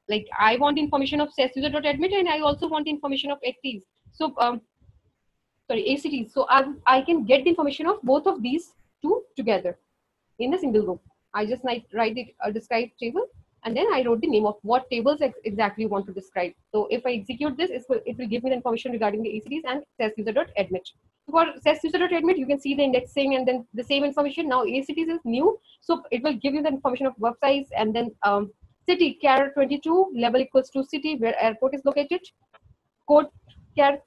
Like I want information of SAS user.admit, and I also want information of ACTs. So ACTs. So I can get the information of both of these two together in a single row. I just write the describe table, and then I wrote the name of what tables exactly you want to describe. So if I execute this, it will give me the information regarding the ACTs and SAS user.admit. For SAS user.admit, you can see the indexing and then the same information. Now ACTs is new, so it will give you the information of web size, and then city char 22 level equals to city where airport is located, code char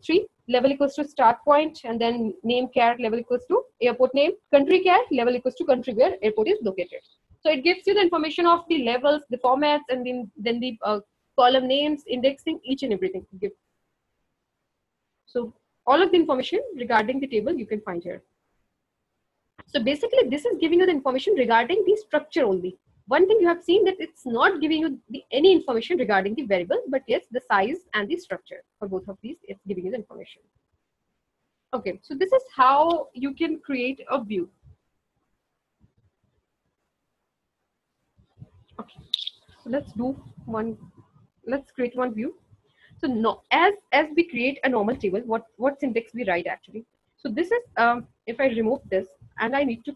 3 level equals to start point, and then name char level equals to airport name, country char level equals to country where airport is located. So it gives you the information of the levels, the formats, and then the column names, indexing, each and everything. So all of the information regarding the table you can find here. So basically this is giving you the information regarding the structure only. One thing you have seen that it's not giving you any information regarding the variable, but yes, the size and the structure for both of these, it's giving you the information. Okay, so this is how you can create a view. Okay, so let's create one view. So no, as we create a normal table, what syntax we write actually. So this is if I remove this and I need to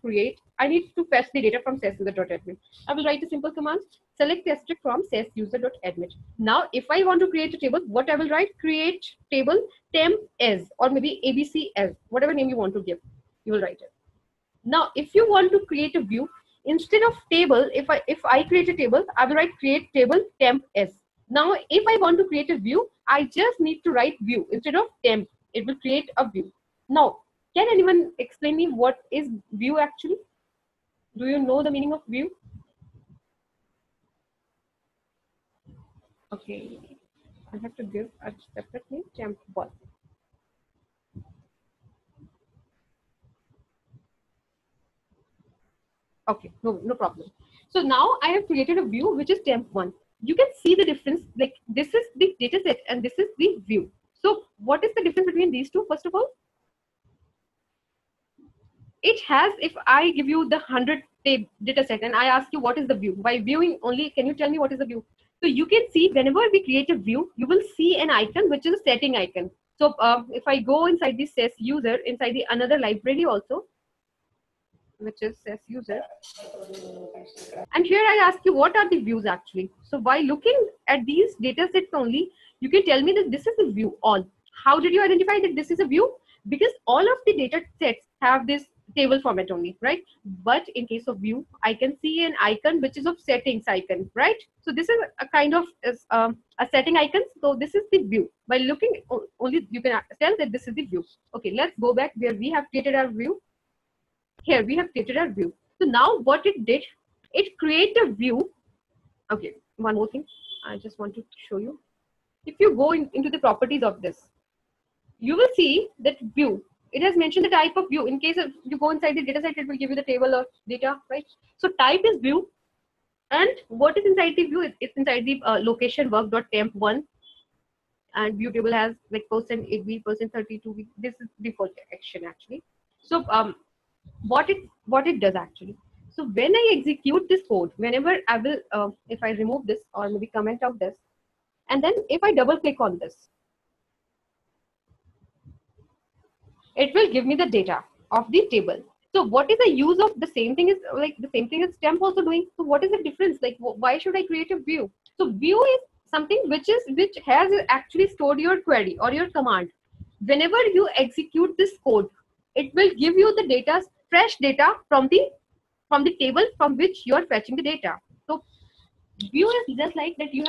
fetch the data from SAS user.admit. I will write a simple command, select the asterisk from SAS user.admit. Now, if I want to create a table, what I will write? Create table temp as, or maybe ABC as, whatever name you want to give, you will write it. Now, if you want to create a view, instead of table, if I create a table, I will write create table temp as. Now, if I want to create a view, I just need to write view instead of temp. It will create a view. Now, can anyone explain me what is view actually? Do you know the meaning of view? Okay. I have to give a separate name, temp1. Okay, no problem. So now I have created a view which is temp1. You can see the difference, like this is the data set and this is the view. So what is the difference between these two? First of all, it has, if I give you the 100 data set and I ask you what is the view, by viewing only, can you tell me what is the view? So you can see whenever we create a view, you will see an icon which is a setting icon. So if I go inside the SAS user, inside the another library also, which is SAS user, and here I ask you what are the views actually. So by looking at these data sets only, you can tell me that this is the view all. How did you identify that this is a view? Because all of the data sets have this table format only, right? But in case of view, I can see an icon which is of settings icon, right? So this is a kind of a setting icon. So this is the view. By looking only, you can tell that this is the view. Okay, let's go back where we have created our view. Here we have created our view. So now what it did, it created a view. Okay, one more thing I just want to show you. If you go into the properties of this, you will see that view. It has mentioned the type of view. In case of you go inside the data set, it will give you the table of data, right? So type is view, and what is inside the view? It's inside the location work.temp1, and view table has like percent 8 percent 32. This is default action actually. So what it does actually. So when I execute this code, whenever I will, if I remove this or maybe comment out this, and then if I double click on this, it will give me the data of the table. So what is the use of the same thing is like the same thing as temp also doing. So what is the difference? Like why should I create a view? So view is something which has actually stored your query or your command. Whenever you execute this code, it will give you the data, fresh data from the table from which you are fetching the data. So view is just like that you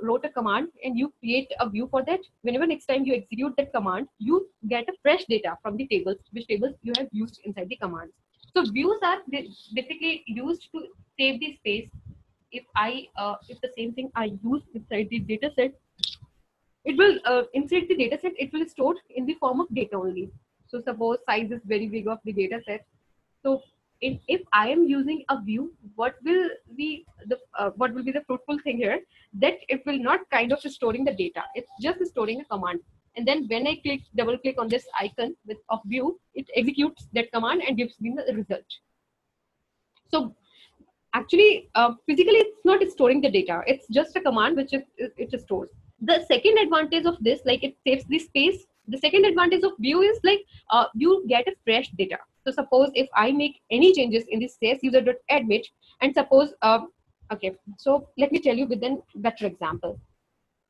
wrote a command and you create a view for that. Whenever next time you execute that command, you get a fresh data from the tables, which tables you have used inside the commands. So views are basically used to save the space. If the same thing I use inside the data set, it will inside the data set, it will store in the form of data only. So suppose size is very big of the data set. So if I am using a view, what will be the fruitful thing here? That it will not kind of storing the data. It's just storing a command. And then when I double click on this icon of view, it executes that command and gives me the result. So actually, physically, it's not storing the data. It's just a command which it stores. The second advantage of this, like it saves the space. The second advantage of view is like you get a fresh data. So suppose if I make any changes in this SAS user.admit, and suppose, okay, so let me tell you with a better example.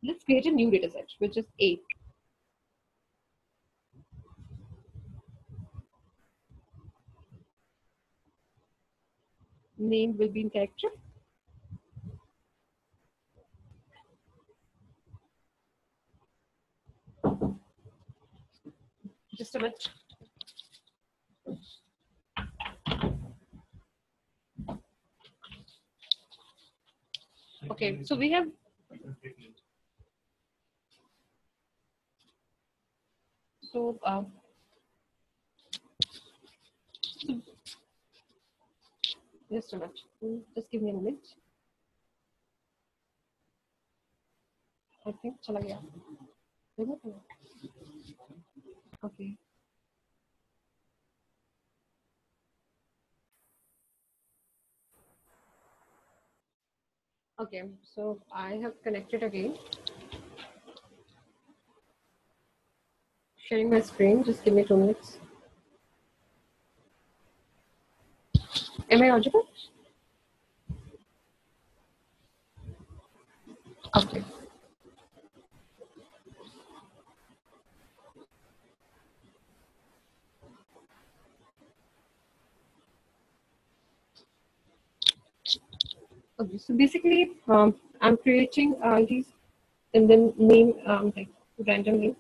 Let's create a new data set, which is A. Name will be in character. Just a minute. Okay, so we have just a minute. Just give me a minute. I think chala gaya. Okay. Okay, so I have connected again. Sharing my screen, just give me 2 minutes. Am I audible? Okay. Okay, so basically, I'm creating these and then name like random name.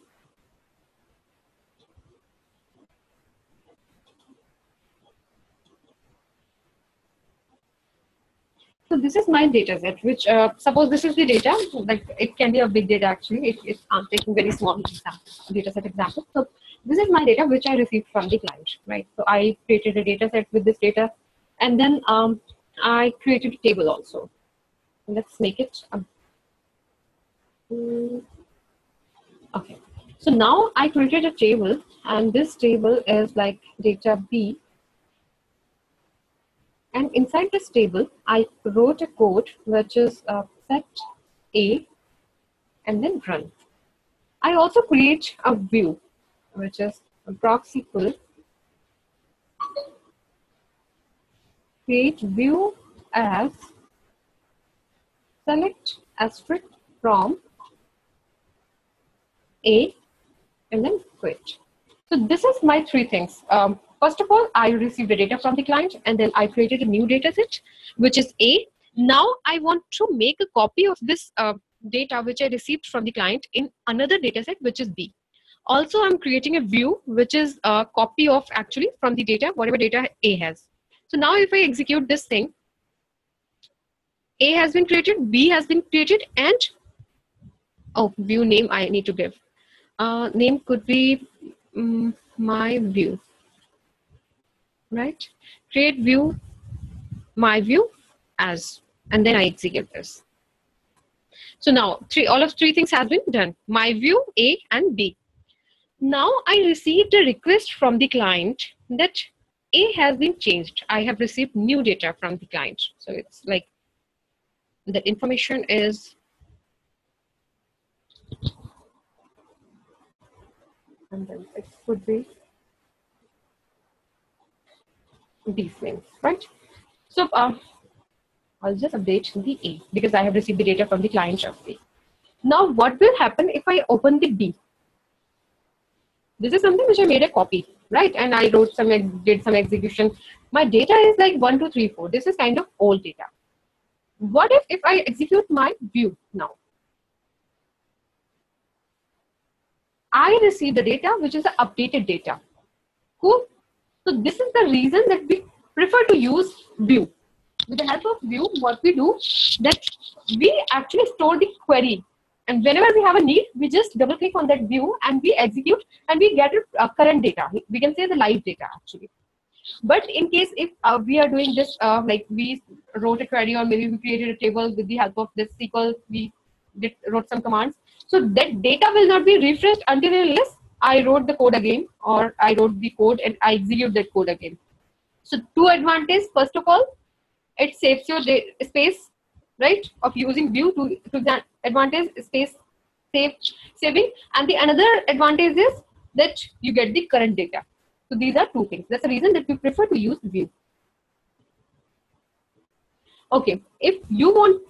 So this is my data set, which suppose this is the data, like it can be a big data actually. I'm taking very small data set example. So this is my data which I received from the client, right? So I created a data set with this data, and then I created a table also. Let's make it. Okay. So now I created a table, and this table is like data B. And inside this table, I wrote a code which is set A and then run. I also create a view, which is a proxy equal create view as select asterisk from A and then quit. So this is my three things. First of all, I received the data from the client, and then I created a new data set, which is A. Now I want to make a copy of this data which I received from the client in another data set, which is B. Also, I'm creating a view, which is a copy of actually from the data, whatever data A has. So now if I execute this thing, A has been created, B has been created, and oh, view name I need to give. Name could be my view, right? Create view, my view as, and then I execute this. So now all of three things have been done, my view, A and B. Now I received a request from the client that A has been changed. I have received new data from the client. So it's like the information is, and then it could be these things, right? So I'll just update the A because I have received the data from the client of A. Now what will happen if I open the B? This is something which I made a copy, right? And I wrote did some execution. My data is like 1, 2, 3, 4. This is kind of old data. What if I execute my view now? I receive the data, which is the updated data. Cool. So this is the reason that we prefer to use view. With the help of view, what we do, that we actually store the query. And whenever we have a need, we just double click on that view and we execute and we get current data. We can say the live data actually. But in case if we are doing this, like we wrote a query or maybe we created a table with the help of this SQL, we wrote some commands. So that data will not be refreshed until unless I wrote the code again or I wrote the code and I execute that code again. So two advantages. First of all, it saves your space, right, of using view to that advantage space saving. And the another advantage is that you get the current data. So these are two things. That's the reason that we prefer to use view. Okay, if you want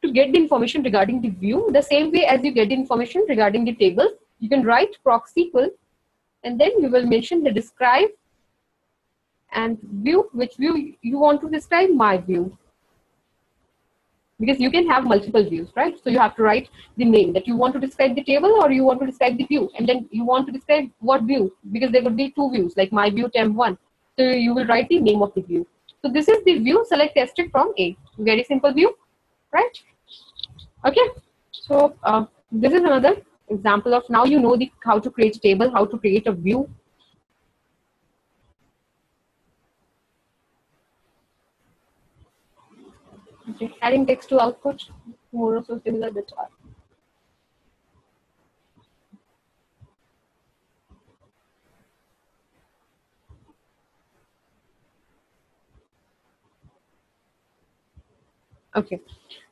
to get the information regarding the view, the same way as you get the information regarding the tables, you can write proxy equal, and then you will mention the describe and view, which view you want to describe, my view. Because you can have multiple views, right? So you have to write the name that you want to describe the table or you want to describe the view. And then you want to describe what view, because there could be two views, like my view temp1. So you will write the name of the view. So this is the view, select tested from A. Very simple view, right? Okay. So this is another example of, now you know how to create a table, how to create a view. Okay. Adding text to output, more or so similar bit. Okay.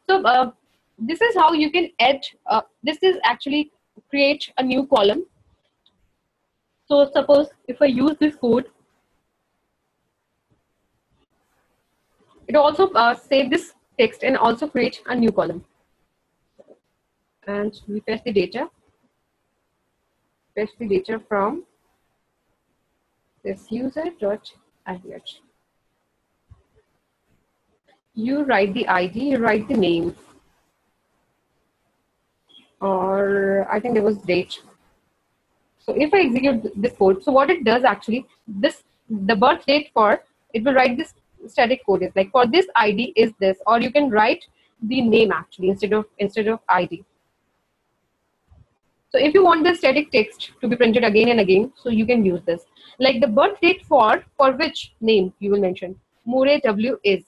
So this is how you can add, this is actually create a new column. So suppose if I use this code, it also save this text and also create a new column. And we fetch the data from this user.address. You write the ID, you write the name, or I think there was date. So if I execute this code, so what it does actually, the birth date for, it will write this static code is. Like for this ID is this, or you can write the name actually instead of ID. So if you want the static text to be printed again and again, so you can use this. Like the birth date for which name you will mention. Mure W is.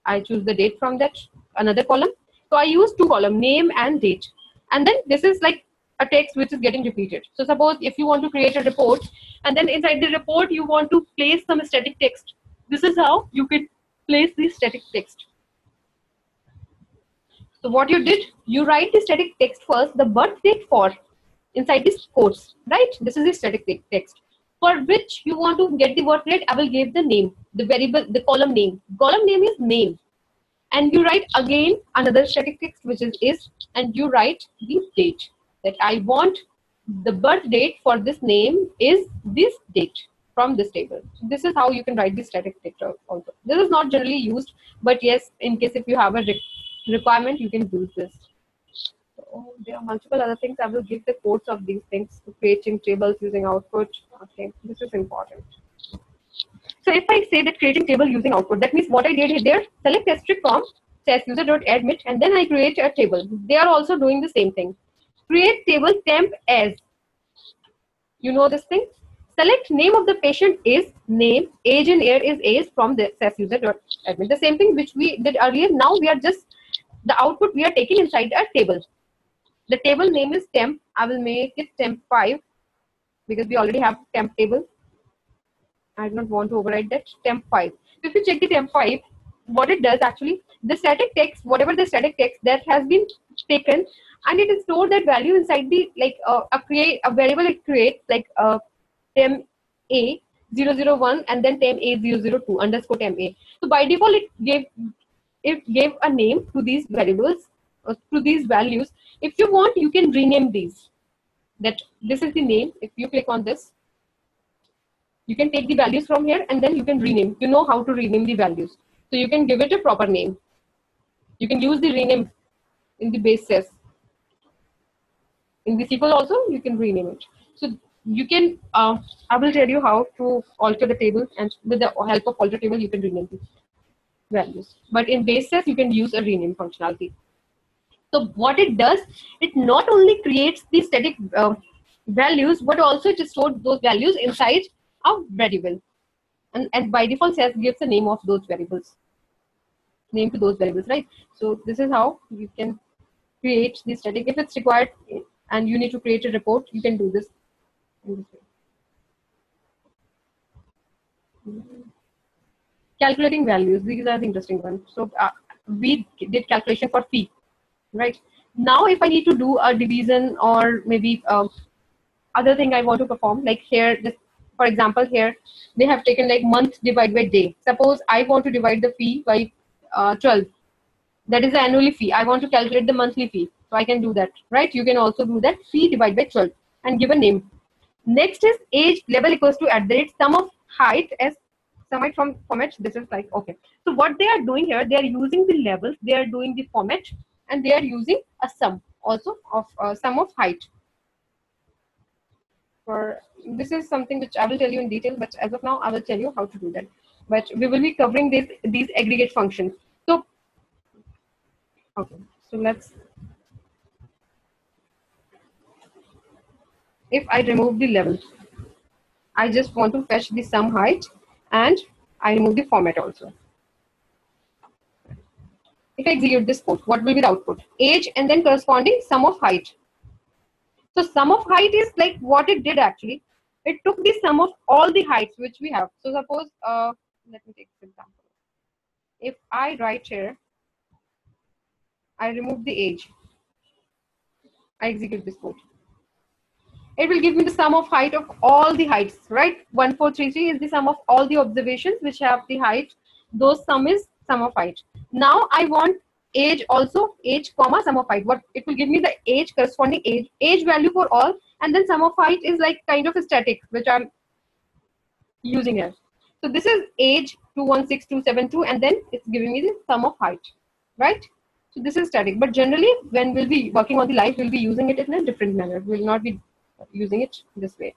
I choose the date from that another column. So I use two columns, name and date. And then this is like a text which is getting repeated. So suppose if you want to create a report and then inside the report you want to place some static text. This is how you can place the static text. So what you did, you write the static text first, the birth date for inside this quotes, right? This is the static text. For which you want to get the birth date, I will give the name, the variable, the column name. Column name is name. And you write again another static text which is, and you write the date. That I want the birth date for this name is this date from this table. So this is how you can write the static text also. This is not generally used, but yes, in case if you have a requirement, you can use this. So there are multiple other things. I will give the codes of these things, creating tables using output. Okay, this is important. So if I say that creating table using output, that means what I did here, select asterisk from SAS user.admit, and then I create a table. They are also doing the same thing. Create table temp as. You know this thing? Select name of the patient is name, age and year is age from the SAS user.admit. The same thing which we did earlier. Now we are just, the output we are taking inside a table. The table name is temp. I will make it temp 5 because we already have temp table. I do not want to override that. Temp 5. If you check the temp 5, what it does actually, the static text, whatever the static text that has been taken, and it is stored that value inside the like a variable it creates like temp A 001 and then temp A 002 underscore temp A. So by default it gave a name to these variables to these values. If you want, you can rename these. That this is the name. If you click on this, you can take the values from here and then you can rename. You know how to rename the values. So you can give it a proper name. You can use the rename in the base SAS. In the SQL also, you can rename it. So you can, I will tell you how to alter the table, and with the help of alter table, you can rename the values. But in base SAS, you can use a rename functionality. So what it does, it not only creates the static values, but also it stores those values inside a variable. And by default, SAS gives the name of those variables. Name to those variables, right? So this is how you can create the static. If it's required and you need to create a report, you can do this in this way. Calculating values, these are the interesting ones. So we did calculation for fee, right? Now if I need to do a division or maybe other thing I want to perform, like here, this, for example, here they have taken like month divided by day. Suppose I want to divide the fee by 12. That is the annually fee. I want to calculate the monthly fee. So I can do that, right? You can also do that, fee divided by 12 and give a name. Next is age level equals to @ sum of height as sum height from format. This is like, okay. So what they are doing here, they are using the levels, they are doing the format, and they are using a sum also of sum of height. For this is something which I will tell you in detail, but as of now, I will tell you how to do that. But we will be covering these aggregate functions. So, okay, so let's, if I remove the level, I just want to fetch the sum height and I remove the format also. If I execute this code, what will be the output? Age and then corresponding sum of height. So sum of height is like what it did actually. It took the sum of all the heights which we have. So suppose, let me take this example. If I write here, I remove the age. I execute this code. It will give me the sum of height of all the heights, right? 1433 is the sum of all the observations which have the height. Those sum is sum of height. Now I want age also, age comma sum of height. What it will give me the age, corresponding age value for all, and then sum of height is like kind of a static which I'm using here. So this is age 216272, and then it's giving me the sum of height, right? So this is static, but generally when we'll be working on the live, we'll be using it in a different manner. We'll not be using it this way.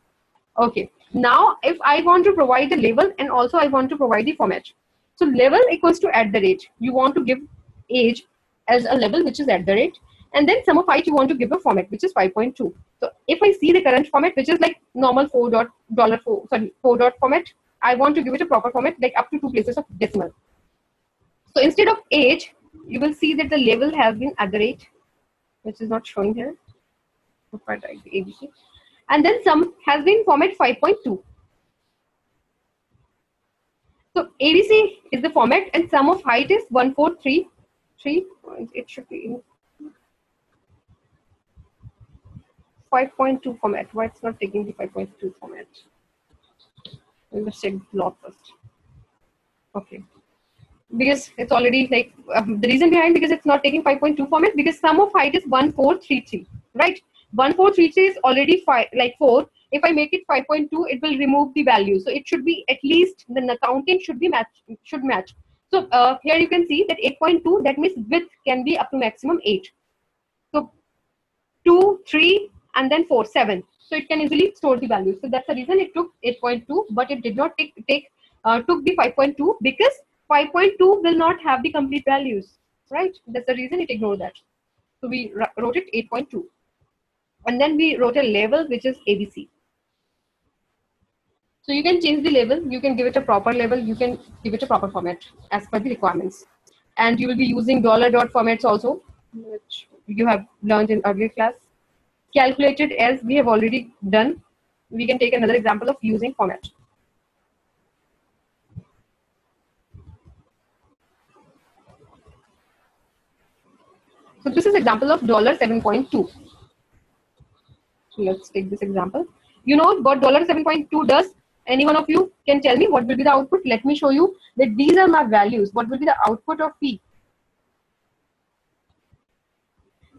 Okay, now if I want to provide the label and also I want to provide the format. So level equals to @ you want to give age as a level which is @ and then sum of height you want to give a format which is 5.2. So if I see the current format which is like normal 4 dot format, I want to give it a proper format like up to 2 places of decimal. So instead of age, you will see that the level has been @ which is not showing here. ABC. And then sum has been format 5.2. So ABC is the format and sum of height is 1433. It should be in 5.2 format. Why it's not taking the 5.2 format? Let's check the log first. Okay. Because it's already like the reason behind because it's not taking 5.2 format because sum of height is 1433, right? 1433 is already 4. If I make it 5.2, it will remove the value. So it should be at least the counting should be match. So here you can see that 8.2, that means width can be up to maximum 8. So 2, 3, and then 4, 7. So it can easily store the value. So that's the reason it took 8.2, but it did not took the 5.2 because 5.2 will not have the complete values, right? That's the reason it ignored that. So we wrote it 8.2. And then we wrote a label which is ABC. So you can change the label, you can give it a proper label, you can give it a proper format as per the requirements. And you will be using $dot formats also, which you have learned in earlier class. Calculated as we have already done. We can take another example of using format. So this is example of $7.2. So let's take this example. You know what $7.2 does? Any one of you can tell me what will be the output? Let me show you that these are my values. What will be the output of P?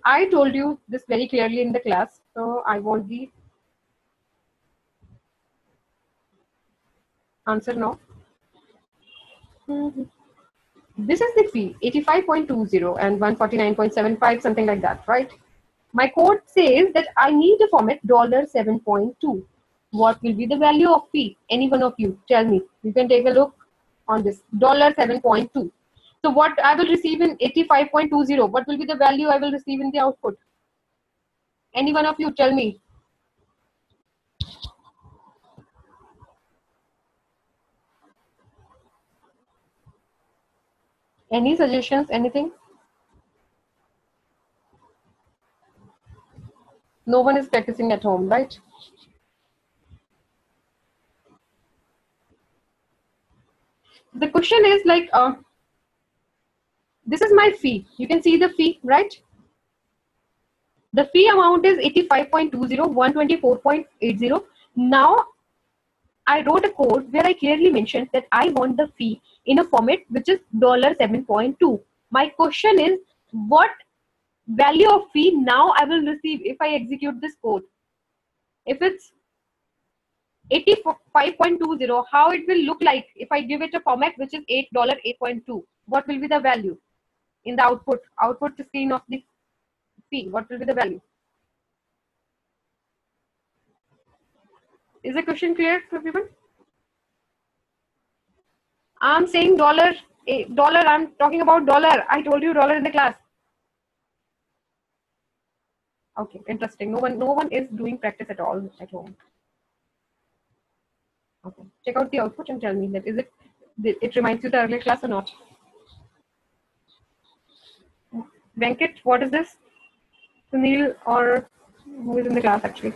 I told you this very clearly in the class. So I want the answer now. This is the fee, 85.20 and 149.75, something like that, right? My code says that I need a format $7.2. What will be the value of fee? Any one of you, tell me. You can take a look on this, $7.2. So what I will receive in 85.20, what will be the value I will receive in the output? Any one of you, tell me. Any suggestions, anything? No one is practicing at home, right? The question is like, this is my fee. You can see the fee, right? The fee amount is 85.20, 124.80. Now, I wrote a code where I clearly mentioned that I want the fee in a format which is $7.2. My question is, what value of fee now I will receive if I execute this code? If it's 85.20, how it will look like if I give it a format which is $8.2? What will be the value in the output screen of the fee? What will be the value? Is the question clear to everyone? I'm saying dollar. I'm talking about dollar. I told you dollar in the class. Okay, interesting. No one is doing practice at all at home. Okay, check out the output and tell me that it reminds you the earlier class or not. Venkat, what is this? Sunil or who is in the class actually?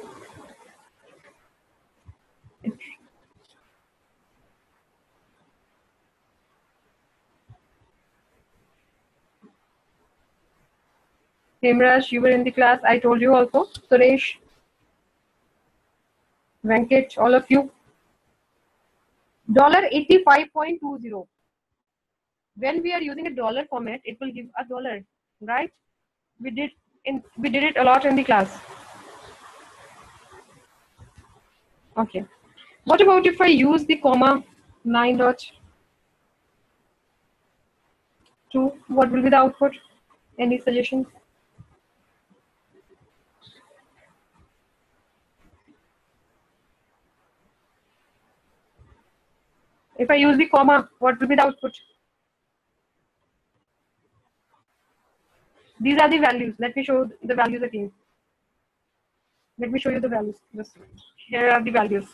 Himraj, you were in the class. I told you also. Suresh, Venkat, all of you. $85.20. When we are using a dollar format, it will give a dollar, right? We did it a lot in the class. Okay. What about if I use the comma 9.2? What will be the output? Any suggestions? If I use the comma, what will be the output? These are the values. Let me show the values again. Let me show you the values. Just here are the values.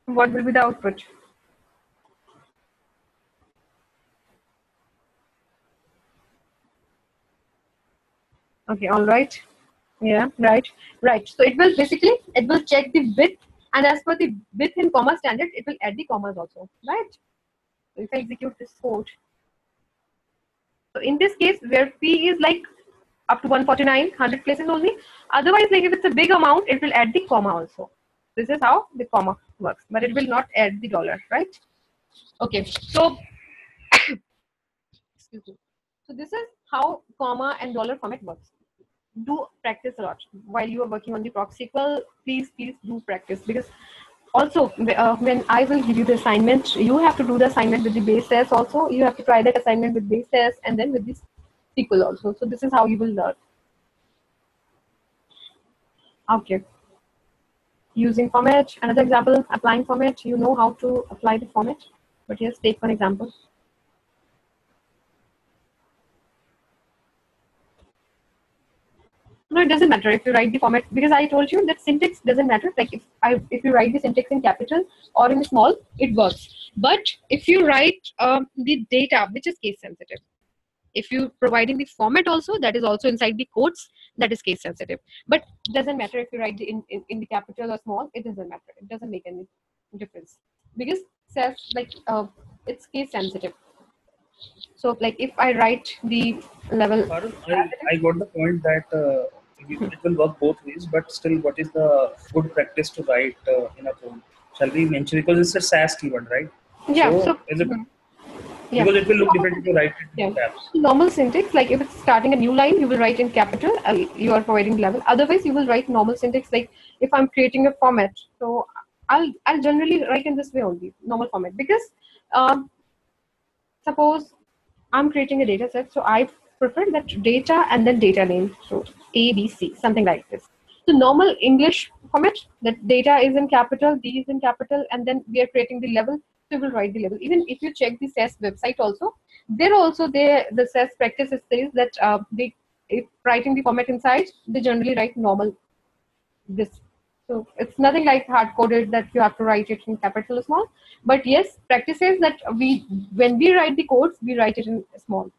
What will be the output? Okay, all right. Yeah, right. So it will basically, it will check the width, and as per the width in comma standard, it will add the commas also, right? So if I execute this code, so in this case, where P is like up to 149, 100 places only. Otherwise, like if it's a big amount, it will add the comma also. This is how the comma works, but it will not add the dollar, right? Okay, so excuse me. So this is how comma and dollar format works. Do practice a lot while you are working on the ProcSQL. Please do practice, because also when I will give you the assignment, you have to do the assignment with the base SAS also. You have to try that assignment with base SAS and then with this SQL also. So this is how you will learn. Okay. Using format, another example, applying format. You know how to apply the format, but here's take one example. No, it doesn't matter if you write the format, because I told you that syntax doesn't matter. Like if you write the syntax in capital or in small, it works. But if you write the data, which is case sensitive, if you providing the format also, that is also inside the quotes, that is case sensitive. But doesn't matter if you write the in the capital or small, it doesn't matter. It doesn't make any difference, because says like it's case sensitive. So like if I write the level, I got the point that it will work both ways, but still, what is the good practice to write in a code? Shall we mention, because it's a SAS keyword, right? yeah. So is it, Yeah. because it will look different if you write it in Yeah. caps. Normal syntax, like if it's starting a new line, you will write in capital. You are providing level. Otherwise, you will write normal syntax. Like if I'm creating a format, so I'll generally write in this way only, normal format, because suppose I'm creating a data set, so I prefer that data and then data name, so A, B, C, something like this. So normal English format, that data is in capital, D is in capital, and then we are creating the level, so we will write the level. Even if you check the SAS website also, there also the SAS practice says that if writing the format inside, they generally write normal this. So it's nothing like hard coded that you have to write it in capital or small. But yes, practice says that when we write the codes, we write it in small.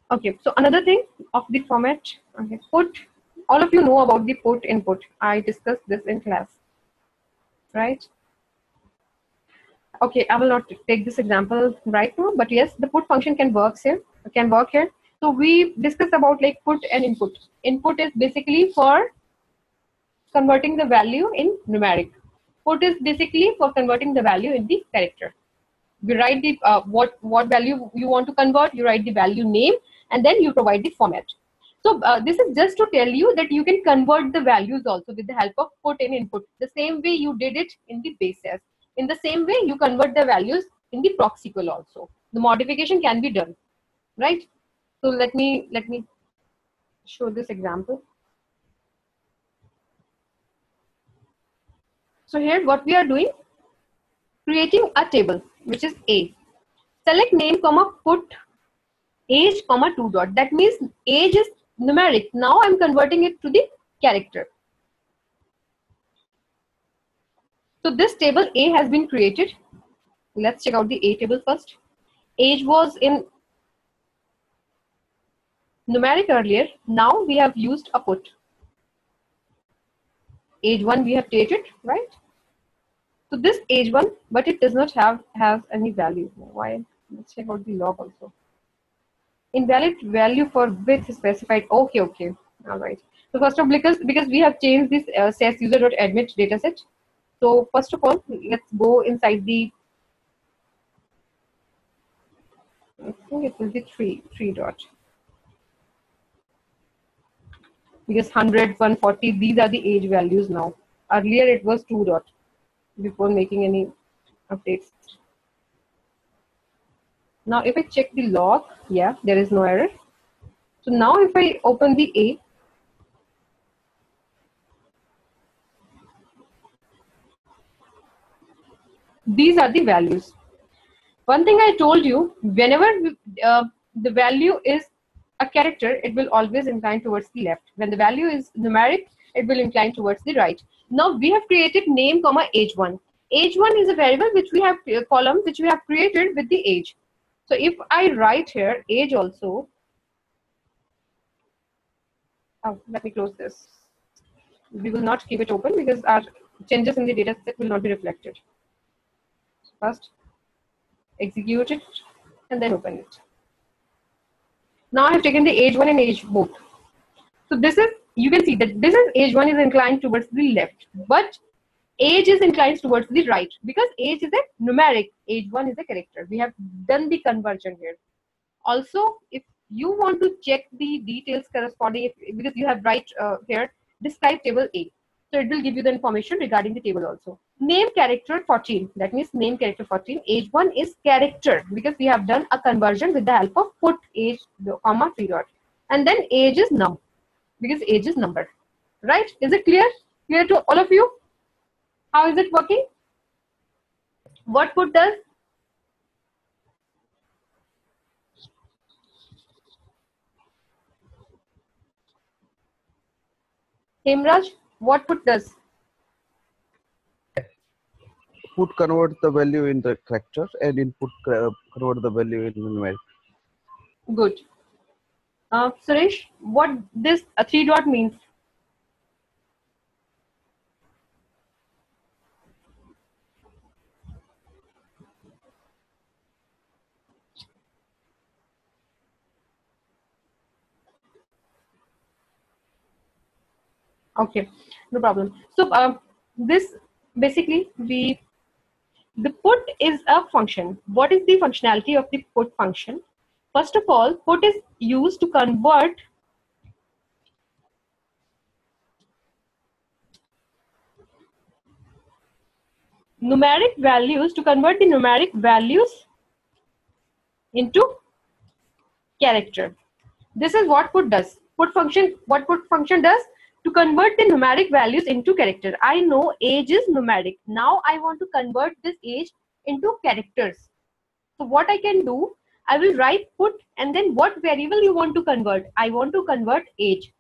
Okay, so another thing of the format, okay, put, all of you know about the put input. I discussed this in class, right? Okay, I will not take this example right now, but yes, the put function can work here. So we discussed about like put and input. Input is basically for converting the value in numeric. Put is basically for converting the value in the character. You write the what value you want to convert, you write the value name, and then you provide the format. So this is just to tell you that you can convert the values also with the help of put and input. The same way you did it in the base SAS. In the same way you convert the values in the ProcSQL also. The modification can be done, right? So let me show this example. So here what we are doing, creating a table which is A. Select name comma put age comma 2 dot. That means age is numeric. Now I'm converting it to the character. So this table A has been created. Let's check out the A table first. Age was in numeric earlier. Now we have used a put. Age 1 we have created, right? So this age 1, but it does not have any value. Why? Let's check out the log also. Invalid value for width specified. Okay. All right. So first of all, because we have changed this SAS user.admit dataset. So first of all, let's go inside the, I think it will be three dot. Because 100, 140, these are the age values now. Earlier it was 2 dot before making any updates. Now if I check the log, yeah, there is no error. So now if I open the A, These are the values. One thing I told you, whenever the value is a character, it will always incline towards the left. When the value is numeric, it will incline towards the right. Now we have created name comma age one. Age one is a variable which we have column which we have created with the age. So if I write here age also, oh, let me close this. We will not keep it open because our changes in the data set will not be reflected. First, execute it and then open it. Now I have taken the age one and age both. So this is, you can see that this is age one is inclined towards the left, but age is inclined towards the right because age is a numeric, age one is a character. We have done the conversion here. Also, if you want to check the details corresponding, because you have right here, describe table A. So it will give you the information regarding the table also. Name character 14. That means name character 14. Age 1 is character because we have done a conversion with the help of put age, comma, 3 dot. And then age is num because age is number. Right? Is it clear? Clear to all of you? How is it working? What put does? Hemraj, what put does? Put convert the value in the character and input convert the value in numeric. Good. Suresh, what this 3 dot means? Okay, no problem. So this basically the put is a function. What is the functionality of the put function? First of all, put is used to convert numeric values, to convert the numeric values into character. This is what put does. Put function, what put function does? To convert the numeric values into character. I know age is numeric. Now I want to convert this age into characters. So what I can do, I will write put and then what variable you want to convert. I want to convert age.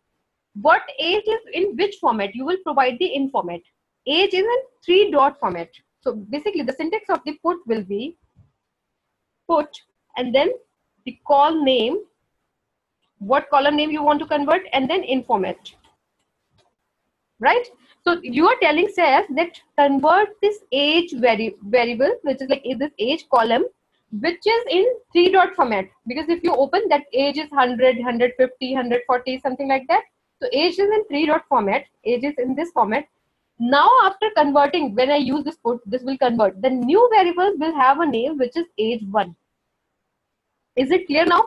What age is in which format? You will provide the in format. Age is in 3 dot format. So basically the syntax of the put will be put and then the call name, what column name you want to convert, and then in format. Right? So you are telling SAS that convert this age variable, which is like this age column, which is in 3 dot format. Because if you open that age is 100, 150, 140, something like that. So age is in 3 dot format, age is in this format. Now after converting, when I use this put, this will convert. The new variable will have a name which is age 1. Is it clear now?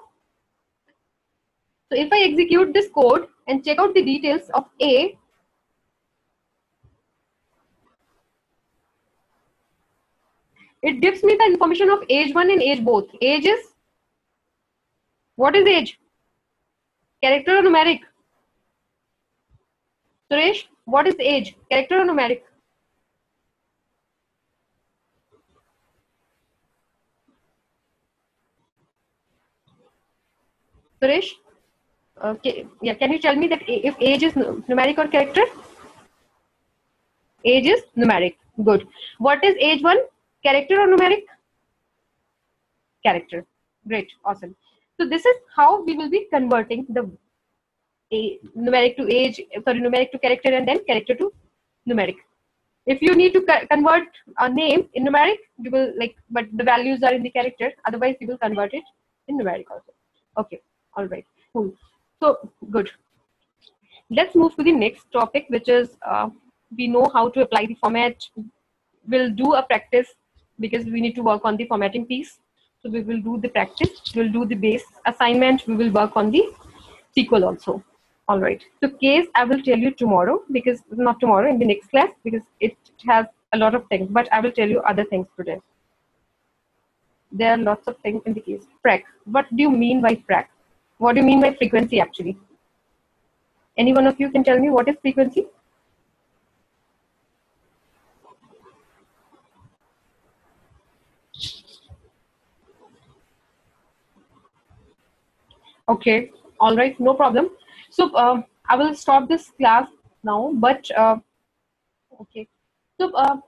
So if I execute this code and check out the details of A, it gives me the information of age 1 and age both. Age is, what is age? Character or numeric? Suresh, what is age? Character or numeric? Suresh, okay, yeah, can you tell me that if age is numeric or character? Age is numeric. Good. What is age 1? Character or numeric? Character. Great. Awesome. So this is how we will be converting the numeric to age, sorry, numeric to character and then character to numeric. If you need to convert a name in numeric, you will like, but the values are in the character. Otherwise, you will convert it in numeric also. Okay. All right. Cool. So good. Let's move to the next topic, which is we know how to apply the format. We'll do a practice because we need to work on the formatting piece. So we will do the practice. We'll do the base assignment. We will work on the SQL also. All right. So case I will tell you tomorrow, because not tomorrow, in the next class, because it has a lot of things, but I will tell you other things today. There are lots of things in the case. Frac. What do you mean by frac? What do you mean by frequency actually? Any one of you can tell me what is frequency? Okay, all right, no problem. So I will stop this class now, but okay. So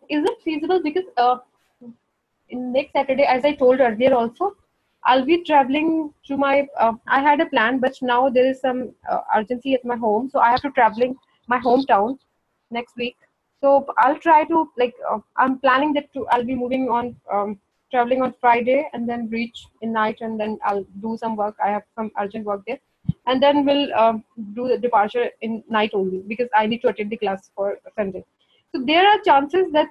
is it feasible because in next Saturday, as I told earlier also, I'll be traveling to my, I had a plan, but now there is some urgency at my home. So I have to traveling my hometown next week. So I'll try to like, I'm planning that I'll be moving on, traveling on Friday and then reach in night and then I'll do some work. I have some urgent work there. And then we'll do the departure in night only because I need to attend the class for Sunday. So there are chances that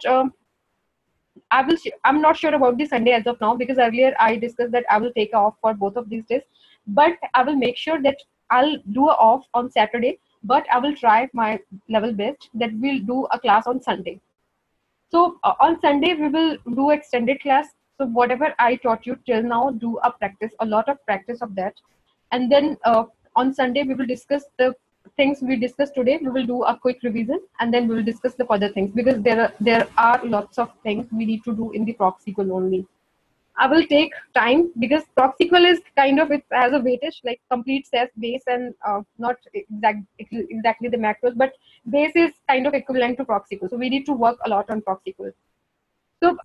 I'm not sure about the Sunday as of now because earlier I discussed that I will take off for both of these days, but I will make sure that I'll do a off on Saturday, but I will try my level best that we'll do a class on Sunday. So on Sunday we will do extended class. So whatever I taught you till now, do a practice, a lot of practice of that, and then on Sunday we will discuss the things we discussed today. We will do a quick revision and then we will discuss the further things because there are lots of things we need to do in the proc sequel only. I will take time because proc sequel is kind of, it has a weightage like complete SAS base and not exactly the macros, but base is kind of equivalent to proc sequel. So we need to work a lot on proc sequel. So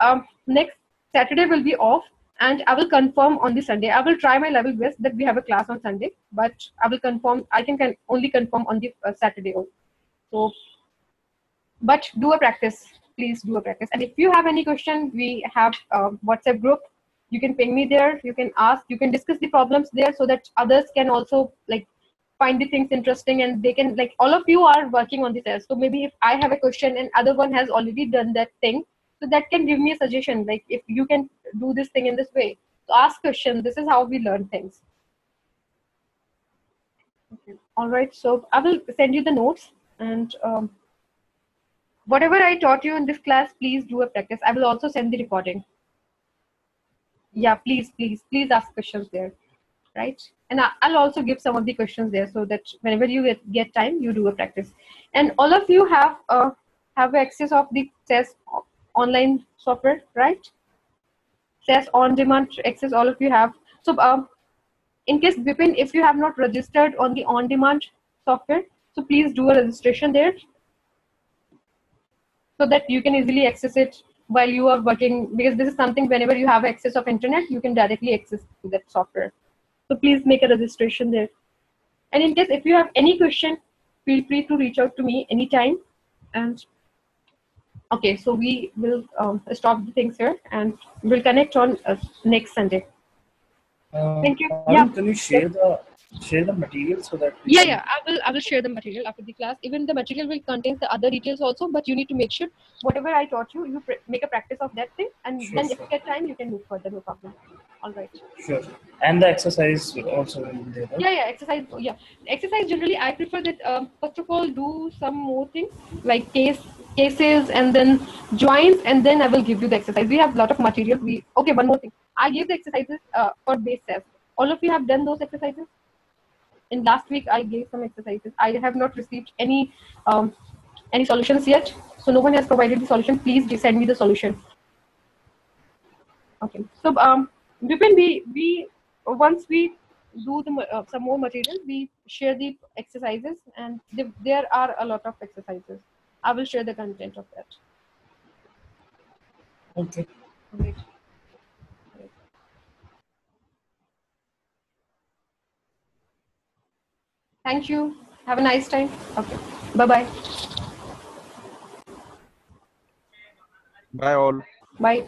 next Saturday will be off and I will confirm on the Sunday. I will try my level best that we have a class on Sunday, but I will confirm, I can only confirm on the Saturday. So, but do a practice, please do a practice. And if you have any question, we have a WhatsApp group. You can ping me there, you can ask, you can discuss the problems there so that others can also like find the things interesting and they can like, all of you are working on this test. So maybe if I have a question and other one has already done that thing, so that can give me a suggestion, like if you can do this thing in this way. So ask questions, this is how we learn things. Okay. All right, so I will send you the notes and whatever I taught you in this class, please do a practice. I will also send the recording. Yeah, please ask questions there, right? And I'll also give some of the questions there so that whenever you get time, you do a practice. And all of you have access of the SAS online software, right? SAS on-demand access, all of you have. So in case Vipin, if you have not registered on the on-demand software, so please do a registration there so that you can easily access it while you are working, because this is something whenever you have access of internet, you can directly access to that software. So please make a registration there. And in case if you have any question, feel free to reach out to me anytime. And okay, so we will stop the things here and we'll connect on next Sunday. Thank you. Yeah. Can you share the material so that yeah, I will share the material after the class. Even the material will contain the other details also, but you need to make sure whatever I taught you, you make a practice of that thing, and then if you get time, you can move further, no problem. All right. Sure. And the exercise also will be there. Right? Yeah, exercise. Yeah, exercise. Generally, I prefer that. First of all, do some more things like cases, and then joints, and then I will give you the exercise. We have a lot of material. Okay. One more thing. I gave the exercises for base test. All of you have done those exercises. In last week, I gave some exercises. I have not received any solutions yet. So no one has provided the solution. Please send me the solution. Okay. So Vipin, we once we do the some more material, we share the exercises, and there are a lot of exercises. I will share the content of that. Okay. Great. Thank you. Have a nice time. Okay. Bye-bye. Bye all. Bye.